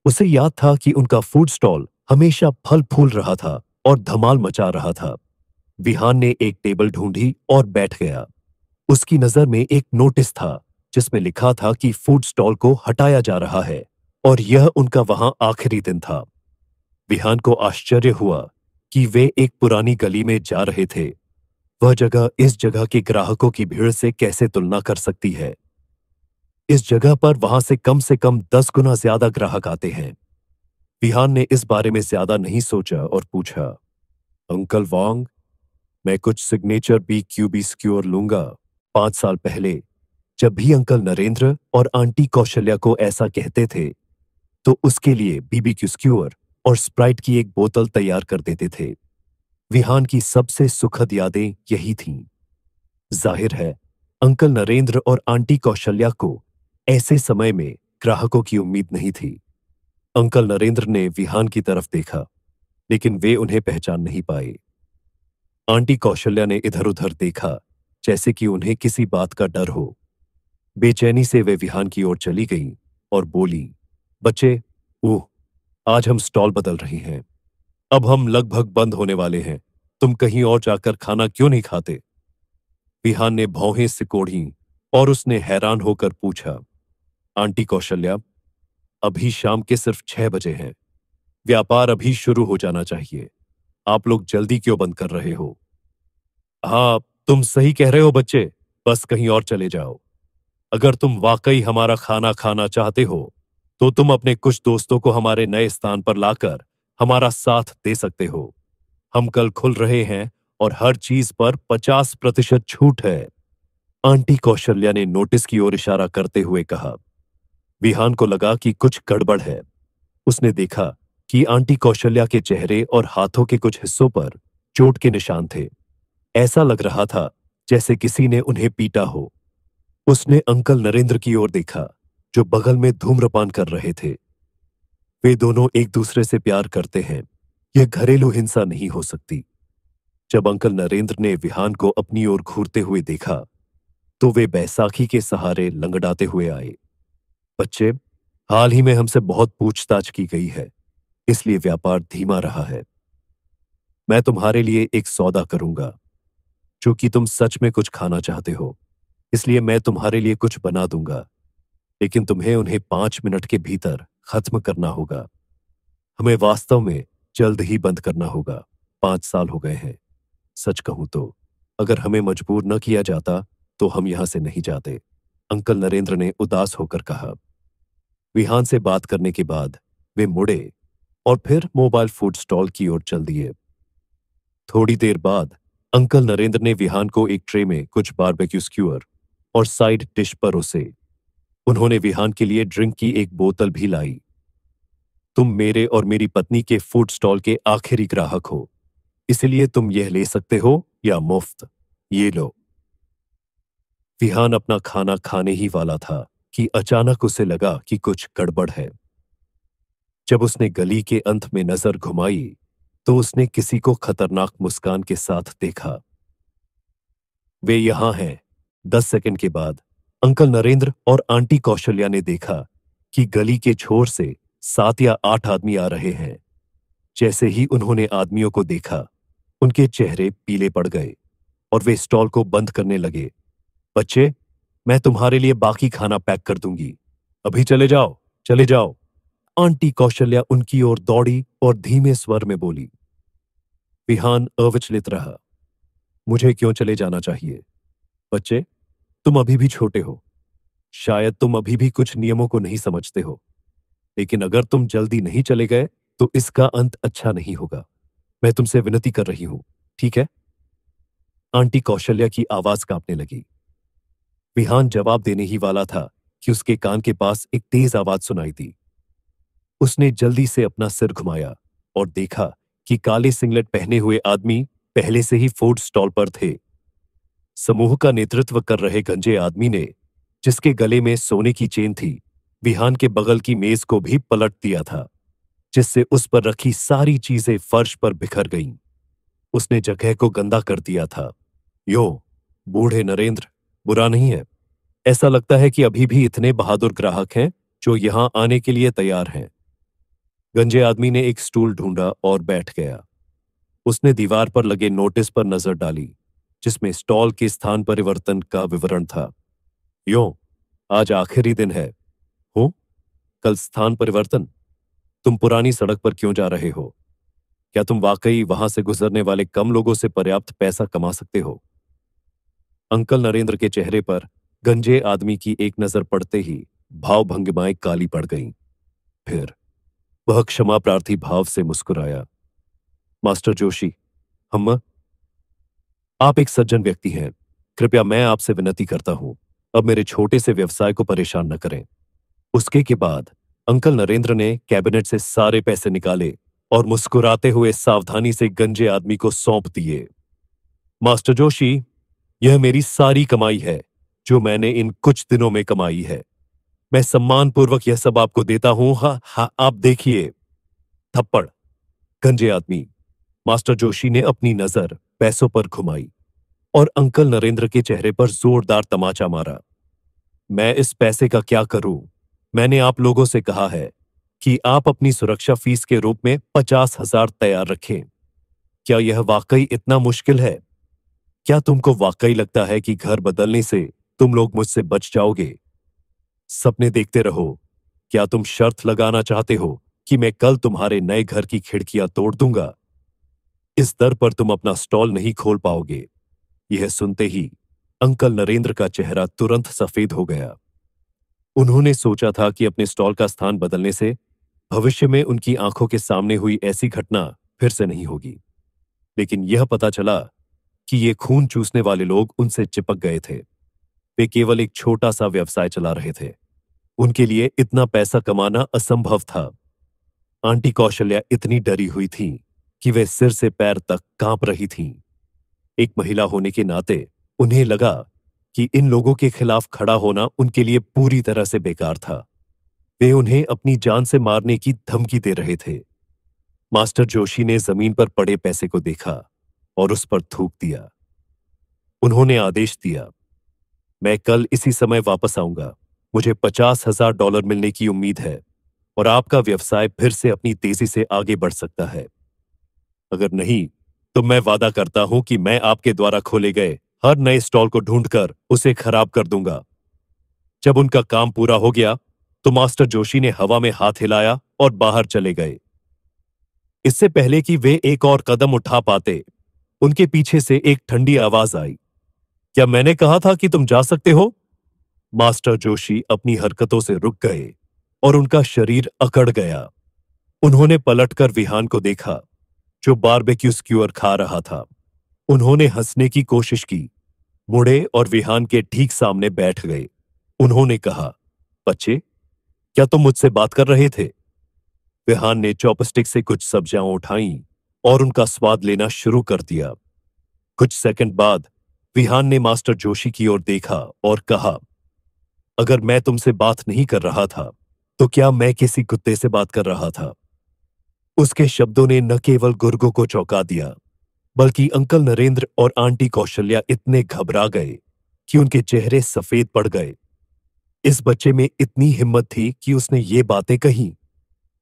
उसे याद था कि उनका फूड स्टॉल हमेशा फल फूल रहा था और धमाल मचा रहा था। विहान ने एक टेबल ढूंढी और बैठ गया। उसकी नजर में एक नोटिस था जिसमें लिखा था कि फूड स्टॉल को हटाया जा रहा है और यह उनका वहां आखिरी दिन था। विहान को आश्चर्य हुआ कि वे एक पुरानी गली में जा रहे थे। वह जगह इस जगह के ग्राहकों की भीड़ से कैसे तुलना कर सकती है। इस जगह पर वहां से कम 10 गुना ज्यादा ग्राहक आते हैं। विहान ने इस बारे में ज्यादा नहीं सोचा और पूछा, अंकल वांग, मैं कुछ सिग्नेचर BQB स्क्यूअर लूंगा। 5 साल पहले जब भी अंकल नरेंद्र और आंटी कौशल्या को ऐसा कहते थे, तो उसके लिए BBQ स्क्यूअर और स्प्राइट की एक बोतल तैयार कर देते थे। विहान की सबसे सुखद यादें यही थीं। जाहिर है, अंकल नरेंद्र और आंटी कौशल्या को ऐसे समय में ग्राहकों की उम्मीद नहीं थी। अंकल नरेंद्र ने विहान की तरफ देखा, लेकिन वे उन्हें पहचान नहीं पाए। आंटी कौशल्या ने इधर उधर देखा, जैसे कि उन्हें किसी बात का डर हो। बेचैनी से वे विहान की ओर चली गईं और बोली, बच्चे, ओह, आज हम स्टॉल बदल रही हैं। अब हम लगभग बंद होने वाले हैं। तुम कहीं और जाकर खाना क्यों नहीं खाते? विहान ने भौहें सिकोड़ी और उसने हैरान होकर पूछा, आंटी कौशल्या, अभी शाम के सिर्फ 6 बजे हैं। व्यापार अभी शुरू हो जाना चाहिए। आप लोग जल्दी क्यों बंद कर रहे हो? हाँ, तुम सही कह रहे हो बच्चे, बस कहीं और चले जाओ। अगर तुम वाकई हमारा खाना खाना चाहते हो, तो तुम अपने कुछ दोस्तों को हमारे नए स्थान पर लाकर हमारा साथ दे सकते हो। हम कल खुल रहे हैं और हर चीज पर 50% छूट है। आंटी कौशल्या ने नोटिस की ओर इशारा करते हुए कहा। विहान को लगा कि कुछ गड़बड़ है। उसने देखा कि आंटी कौशल्या के चेहरे और हाथों के कुछ हिस्सों पर चोट के निशान थे। ऐसा लग रहा था जैसे किसी ने उन्हें पीटा हो। उसने अंकल नरेंद्र की ओर देखा, जो बगल में धूम्रपान कर रहे थे। वे दोनों एक दूसरे से प्यार करते हैं। यह घरेलू हिंसा नहीं हो सकती। जब अंकल नरेंद्र ने विहान को अपनी ओर घूरते हुए देखा, तो वे बैसाखी के सहारे लंगड़ाते हुए आए। बच्चे, हाल ही में हमसे बहुत पूछताछ की गई है, इसलिए व्यापार धीमा रहा है। मैं तुम्हारे लिए एक सौदा करूंगा। चूंकि तुम सच में कुछ खाना चाहते हो, इसलिए मैं तुम्हारे लिए कुछ बना दूंगा, लेकिन तुम्हें उन्हें 5 मिनट के भीतर खत्म करना होगा। हमें वास्तव में जल्द ही बंद करना होगा। 5 साल हो गए हैं। सच कहूं तो अगर हमें मजबूर न किया जाता, तो हम यहां से नहीं जाते, अंकल नरेंद्र ने उदास होकर कहा। विहान से बात करने के बाद वे मुड़े और फिर मोबाइल फूड स्टॉल की ओर चल दिए। थोड़ी देर बाद अंकल नरेंद्र ने विहान को एक ट्रे में कुछ बारबेक्यू स्क्यूअर और साइड डिश परोसे। उन्होंने विहान के लिए ड्रिंक की एक बोतल भी लाई। तुम मेरे और मेरी पत्नी के फूड स्टॉल के आखिरी ग्राहक हो, इसलिए तुम यह ले सकते हो या मुफ्त। ये लो। विहान अपना खाना खाने ही वाला था कि अचानक उसे लगा कि कुछ गड़बड़ है। जब उसने गली के अंत में नजर घुमाई, तो उसने किसी को खतरनाक मुस्कान के साथ देखा। वे यहां हैं। 10 सेकंड के बाद अंकल नरेंद्र और आंटी कौशल्या ने देखा कि गली के छोर से 7 या 8 आदमी आ रहे हैं। जैसे ही उन्होंने आदमियों को देखा, उनके चेहरे पीले पड़ गए और वे स्टॉल को बंद करने लगे। बच्चे, मैं तुम्हारे लिए बाकी खाना पैक कर दूंगी। अभी चले जाओ, चले जाओ। आंटी कौशल्या उनकी ओर दौड़ी और धीमे स्वर में बोली। विहान अविचलित रहा। मुझे क्यों चले जाना चाहिए? बच्चे, तुम अभी भी छोटे हो। शायद तुम अभी भी कुछ नियमों को नहीं समझते हो, लेकिन अगर तुम जल्दी नहीं चले गए, तो इसका अंत अच्छा नहीं होगा। मैं तुमसे विनती कर रही हूं, ठीक है? आंटी कौशल्या की आवाज कांपने लगी। विहान जवाब देने ही वाला था कि उसके कान के पास एक तेज आवाज सुनाई दी। उसने जल्दी से अपना सिर घुमाया और देखा कि काले सिंगलेट पहने हुए आदमी पहले से ही फूड स्टॉल पर थे। समूह का नेतृत्व कर रहे गंजे आदमी ने, जिसके गले में सोने की चेन थी, विहान के बगल की मेज को भी पलट दिया था, जिससे उस पर रखी सारी चीजें फर्श पर बिखर गईं। उसने जगह को गंदा कर दिया था। यो, बूढ़े नरेंद्र, बुरा नहीं है। ऐसा लगता है कि अभी भी इतने बहादुर ग्राहक हैं जो यहां आने के लिए तैयार हैं। गंजे आदमी ने एक स्टूल ढूंढा और बैठ गया। उसने दीवार पर लगे नोटिस पर नजर डाली, जिसमें स्टॉल के स्थान परिवर्तन का विवरण था। यो, आज आखिरी दिन है। हो, कल स्थान परिवर्तन? तुम पुरानी सड़क पर क्यों जा रहे हो? क्या तुम वाकई वहां से गुजरने वाले कम लोगों से पर्याप्त पैसा कमा सकते हो? अंकल नरेंद्र के चेहरे पर गंजे आदमी की एक नजर पड़ते ही भावभंगिमाएं काली पड़ गईं। फिर वह क्षमा प्रार्थी भाव से मुस्कुराया। मास्टर जोशी, हम आप एक सज्जन व्यक्ति हैं। कृपया मैं आपसे विनती करता हूं, अब मेरे छोटे से व्यवसाय को परेशान न करें। उसके के बाद अंकल नरेंद्र ने कैबिनेट से सारे पैसे निकाले और मुस्कुराते हुए सावधानी से गंजे आदमी को सौंप दिए। मास्टर जोशी, यह मेरी सारी कमाई है जो मैंने इन कुछ दिनों में कमाई है। मैं सम्मानपूर्वक यह सब आपको देता हूं। हाँ हाँ, आप देखिए। थप्पड़। गंजे आदमी। मास्टर जोशी ने अपनी नजर पैसों पर घुमाई और अंकल नरेंद्र के चेहरे पर जोरदार तमाचा मारा। मैं इस पैसे का क्या करूं? मैंने आप लोगों से कहा है कि आप अपनी सुरक्षा फीस के रूप में 50,000 तैयार रखें। क्या यह वाकई इतना मुश्किल है? क्या तुमको वाकई लगता है कि घर बदलने से तुम लोग मुझसे बच जाओगे? सपने देखते रहो। क्या तुम शर्त लगाना चाहते हो कि मैं कल तुम्हारे नए घर की खिड़कियां तोड़ दूंगा? इस दर पर तुम अपना स्टॉल नहीं खोल पाओगे। यह सुनते ही अंकल नरेंद्र का चेहरा तुरंत सफेद हो गया। उन्होंने सोचा था कि अपने स्टॉल का स्थान बदलने से भविष्य में उनकी आंखों के सामने हुई ऐसी घटना फिर से नहीं होगी, लेकिन यह पता चला कि ये खून चूसने वाले लोग उनसे चिपक गए थे। वे केवल एक छोटा सा व्यवसाय चला रहे थे। उनके लिए इतना पैसा कमाना असंभव था। आंटी कौशल्या इतनी डरी हुई थी कि वे सिर से पैर तक कांप रही थीं। एक महिला होने के नाते उन्हें लगा कि इन लोगों के खिलाफ खड़ा होना उनके लिए पूरी तरह से बेकार था। वे उन्हें अपनी जान से मारने की धमकी दे रहे थे। मास्टर जोशी ने जमीन पर पड़े पैसे को देखा और उस पर थूक दिया। उन्होंने आदेश दिया, मैं कल इसी समय वापस आऊंगा। मुझे $50,000 मिलने की उम्मीद है और आपका व्यवसाय फिर से अपनी तेजी से आगे बढ़ सकता है। अगर नहीं, तो मैं वादा करता हूं कि मैं आपके द्वारा खोले गए हर नए स्टॉल को ढूंढकर उसे खराब कर दूंगा। जब उनका काम पूरा हो गया, तो मास्टर जोशी ने हवा में हाथ हिलाया और बाहर चले गए। इससे पहले कि वे एक और कदम उठा पाते, उनके पीछे से एक ठंडी आवाज आई, क्या मैंने कहा था कि तुम जा सकते हो? मास्टर जोशी अपनी हरकतों से रुक गए और उनका शरीर अकड़ गया। उन्होंने पलटकर विहान को देखा, जो बारबेक्यू स्क्यूअर खा रहा था। उन्होंने हंसने की कोशिश की, मुड़े और विहान के ठीक सामने बैठ गए। उन्होंने कहा, बच्चे, क्या तुम मुझसे बात कर रहे थे? विहान ने चॉपस्टिक से कुछ सब्जियां उठाईं और उनका स्वाद लेना शुरू कर दिया। कुछ सेकंड बाद विहान ने मास्टर जोशी की ओर देखा और कहा, अगर मैं तुमसे बात नहीं कर रहा था, तो क्या मैं किसी कुत्ते से बात कर रहा था? उसके शब्दों ने न केवल गुर्गों को चौंका दिया, बल्कि अंकल नरेंद्र और आंटी कौशल्या इतने घबरा गए कि उनके चेहरे सफेद पड़ गए। इस बच्चे में इतनी हिम्मत थी कि उसने ये बातें कहीं।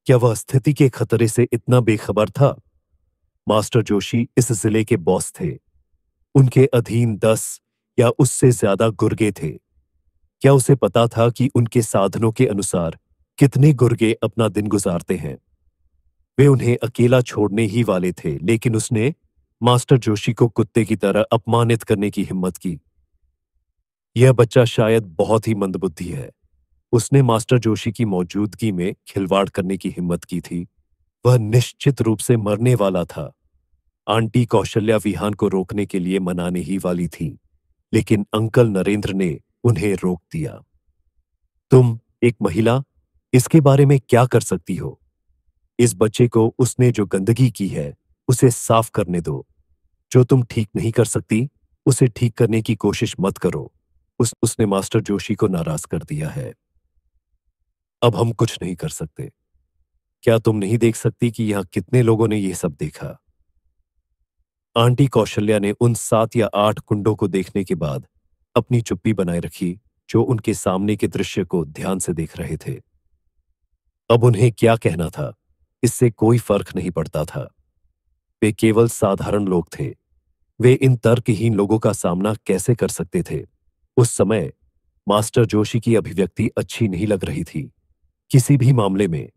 क्या वह स्थिति के खतरे से इतना बेखबर था? मास्टर जोशी इस जिले के बॉस थे। उनके अधीन 10 या उससे ज्यादा गुर्गे थे। क्या उसे पता था कि उनके साधनों के अनुसार कितने गुर्गे अपना दिन गुजारते हैं? वे उन्हें अकेला छोड़ने ही वाले थे, लेकिन उसने मास्टर जोशी को कुत्ते की तरह अपमानित करने की हिम्मत की। यह बच्चा शायद बहुत ही मंदबुद्धि है। उसने मास्टर जोशी की मौजूदगी में खिलवाड़ करने की हिम्मत की थी। वह निश्चित रूप से मरने वाला था। आंटी कौशल्या विहान को रोकने के लिए मनाने ही वाली थी, लेकिन अंकल नरेंद्र ने उन्हें रोक दिया। तुम एक महिला, इसके बारे में क्या कर सकती हो? इस बच्चे को उसने जो गंदगी की है उसे साफ करने दो। जो तुम ठीक नहीं कर सकती उसे ठीक करने की कोशिश मत करो। उसने मास्टर जोशी को नाराज कर दिया है। अब हम कुछ नहीं कर सकते। क्या तुम नहीं देख सकती कि यहां कितने लोगों ने यह सब देखा? आंटी कौशल्या ने उन 7 या 8 कुंडों को देखने के बाद अपनी चुप्पी बनाए रखी, जो उनके सामने के दृश्य को ध्यान से देख रहे थे। अब उन्हें क्या कहना था, इससे कोई फर्क नहीं पड़ता था। वे केवल साधारण लोग थे। वे इन तर्कहीन लोगों का सामना कैसे कर सकते थे? उस समय मास्टर जोशी की अभिव्यक्ति अच्छी नहीं लग रही थी। किसी भी मामले में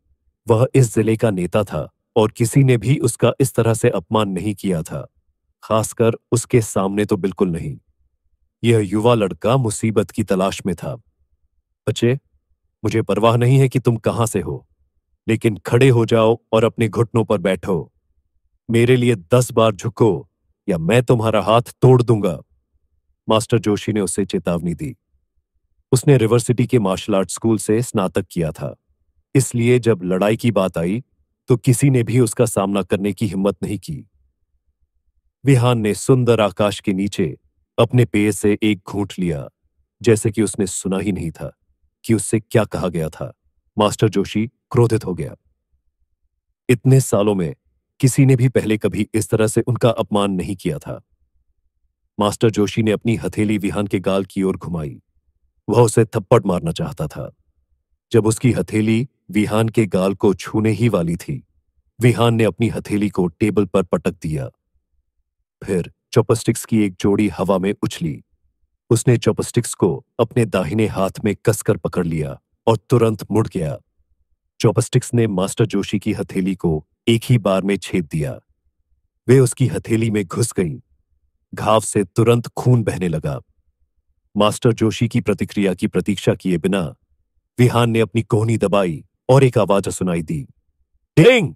वह इस जिले का नेता था और किसी ने भी उसका इस तरह से अपमान नहीं किया था, खासकर उसके सामने तो बिल्कुल नहीं। यह युवा लड़का मुसीबत की तलाश में था। बच्चे, मुझे परवाह नहीं है कि तुम कहां से हो, लेकिन खड़े हो जाओ और अपने घुटनों पर बैठो। मेरे लिए 10 बार झुको या मैं तुम्हारा हाथ तोड़ दूंगा। मास्टर जोशी ने उसे चेतावनी दी। उसने रिवर सिटी के मार्शल आर्ट स्कूल से स्नातक किया था, इसलिए जब लड़ाई की बात आई तो किसी ने भी उसका सामना करने की हिम्मत नहीं की। विहान ने सुंदर आकाश के नीचे अपने पेय से एक घूंट लिया, जैसे कि उसने सुना ही नहीं था कि उससे क्या कहा गया था। मास्टर जोशी क्रोधित हो गया। इतने सालों में किसी ने भी पहले कभी इस तरह से उनका अपमान नहीं किया था। मास्टर जोशी ने अपनी हथेली विहान के गाल की ओर घुमाई। वह उसे थप्पड़ मारना चाहता था। जब उसकी हथेली विहान के गाल को छूने ही वाली थी, विहान ने अपनी हथेली को टेबल पर पटक दिया। फिर चॉपस्टिक्स की एक जोड़ी हवा में उछली। उसने चॉपस्टिक्स को अपने दाहिने हाथ में कसकर पकड़ लिया और तुरंत मुड़ गया। चॉपस्टिक्स ने मास्टर जोशी की हथेली को एक ही बार में छेद दिया। वे उसकी हथेली में घुस गईं। घाव से तुरंत खून बहने लगा। मास्टर जोशी की प्रतिक्रिया की प्रतीक्षा किए बिना विहान ने अपनी कोहनी दबाई और एक आवाज सुनाई दी, टिंग!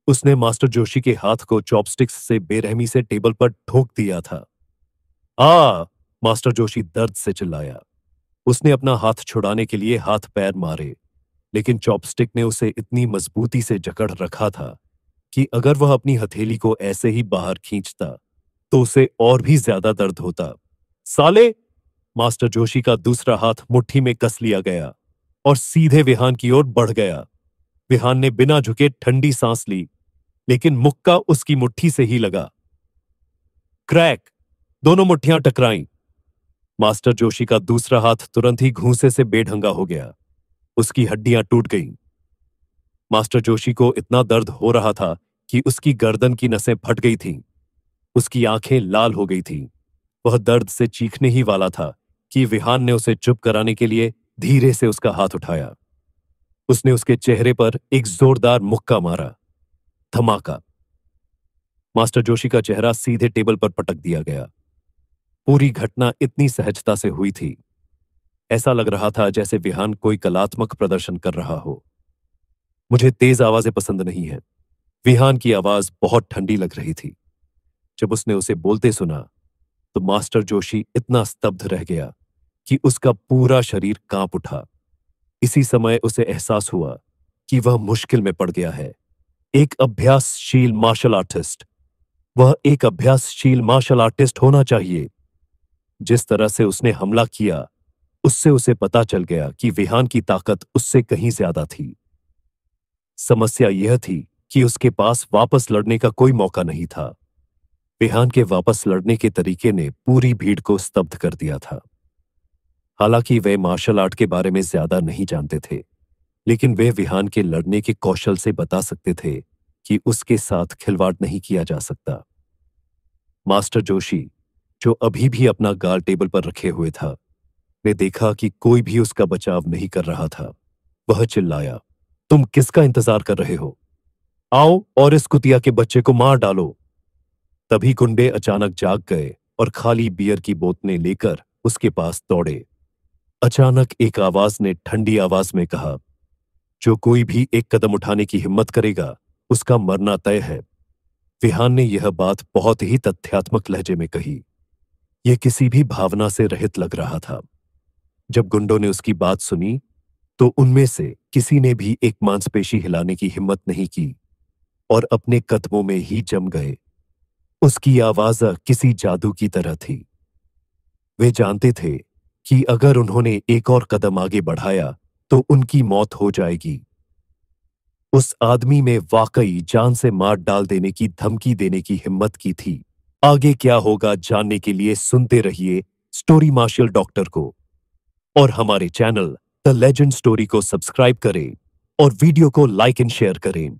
उसने मास्टर जोशी के हाथ को चॉपस्टिक्स से बेरहमी से टेबल पर ठोक दिया था। मास्टर जोशी दर्द से चिल्लाया। उसने अपना हाथ छुड़ाने के लिए हाथ पैर मारे, लेकिन चॉपस्टिक ने उसे इतनी मजबूती से जकड़ रखा था कि अगर वह अपनी हथेली को ऐसे ही बाहर खींचता तो उसे और भी ज्यादा दर्द होता। साले! मास्टर जोशी का दूसरा हाथ मुट्ठी में कस लिया गया और सीधे विहान की ओर बढ़ गया। विहान ने बिना झुके ठंडी सांस ली, लेकिन मुक्का उसकी मुट्ठी से ही लगा। क्रैक! दोनों मुट्ठियां टकराईं। मास्टर जोशी का दूसरा हाथ तुरंत ही घूंसे से बेढंगा हो गया। उसकी हड्डियां टूट गईं। मास्टर जोशी को इतना दर्द हो रहा था कि उसकी गर्दन की नसें फट गई थीं। उसकी आंखें लाल हो गई थीं। वह दर्द से चीखने ही वाला था कि विहान ने उसे चुप कराने के लिए धीरे से उसका हाथ उठाया। उसने उसके चेहरे पर एक जोरदार मुक्का मारा। धमाका! मास्टर जोशी का चेहरा सीधे टेबल पर पटक दिया गया। पूरी घटना इतनी सहजता से हुई थी, ऐसा लग रहा था जैसे विहान कोई कलात्मक प्रदर्शन कर रहा हो। मुझे तेज आवाजें पसंद नहीं है। विहान की आवाज बहुत ठंडी लग रही थी। जब उसने उसे बोलते सुना तो मास्टर जोशी इतना स्तब्ध रह गया कि उसका पूरा शरीर कांप उठा। इसी समय उसे एहसास हुआ कि वह मुश्किल में पड़ गया है। एक अभ्यासशील मार्शल आर्टिस्ट, वह एक अभ्यासशील मार्शल आर्टिस्ट होना चाहिए। जिस तरह से उसने हमला किया, उससे उसे पता चल गया कि विहान की ताकत उससे कहीं ज्यादा थी। समस्या यह थी कि उसके पास वापस लड़ने का कोई मौका नहीं था। विहान के वापस लड़ने के तरीके ने पूरी भीड़ को स्तब्ध कर दिया था। हालांकि वे मार्शल आर्ट के बारे में ज्यादा नहीं जानते थे, लेकिन वे विहान के लड़ने के कौशल से बता सकते थे कि उसके साथ खिलवाड़ नहीं किया जा सकता। मास्टर जोशी, जो अभी भी अपना गाल टेबल पर रखे हुए था, ने देखा कि कोई भी उसका बचाव नहीं कर रहा था। वह चिल्लाया, तुम किसका इंतजार कर रहे हो? आओ और इस कुतिया के बच्चे को मार डालो। तभी गुंडे अचानक जाग गए और खाली बियर की बोतलें लेकर उसके पास दौड़े। अचानक एक आवाज ने ठंडी आवाज में कहा, जो कोई भी एक कदम उठाने की हिम्मत करेगा, उसका मरना तय है। विहान ने यह बात बहुत ही तथ्यात्मक लहजे में कही। यह किसी भी भावना से रहित लग रहा था। जब गुंडों ने उसकी बात सुनी तो उनमें से किसी ने भी एक मांसपेशी हिलाने की हिम्मत नहीं की और अपने कदमों में ही जम गए। उसकी आवाज किसी जादू की तरह थी। वे जानते थे कि अगर उन्होंने एक और कदम आगे बढ़ाया तो उनकी मौत हो जाएगी। उस आदमी में वाकई जान से मार डाल देने की धमकी देने की हिम्मत की थी। आगे क्या होगा जानने के लिए सुनते रहिए स्टोरी मार्शल डॉक्टर को और हमारे चैनल द लेजेंड स्टोरी को सब्सक्राइब करें और वीडियो को लाइक एंड शेयर करें।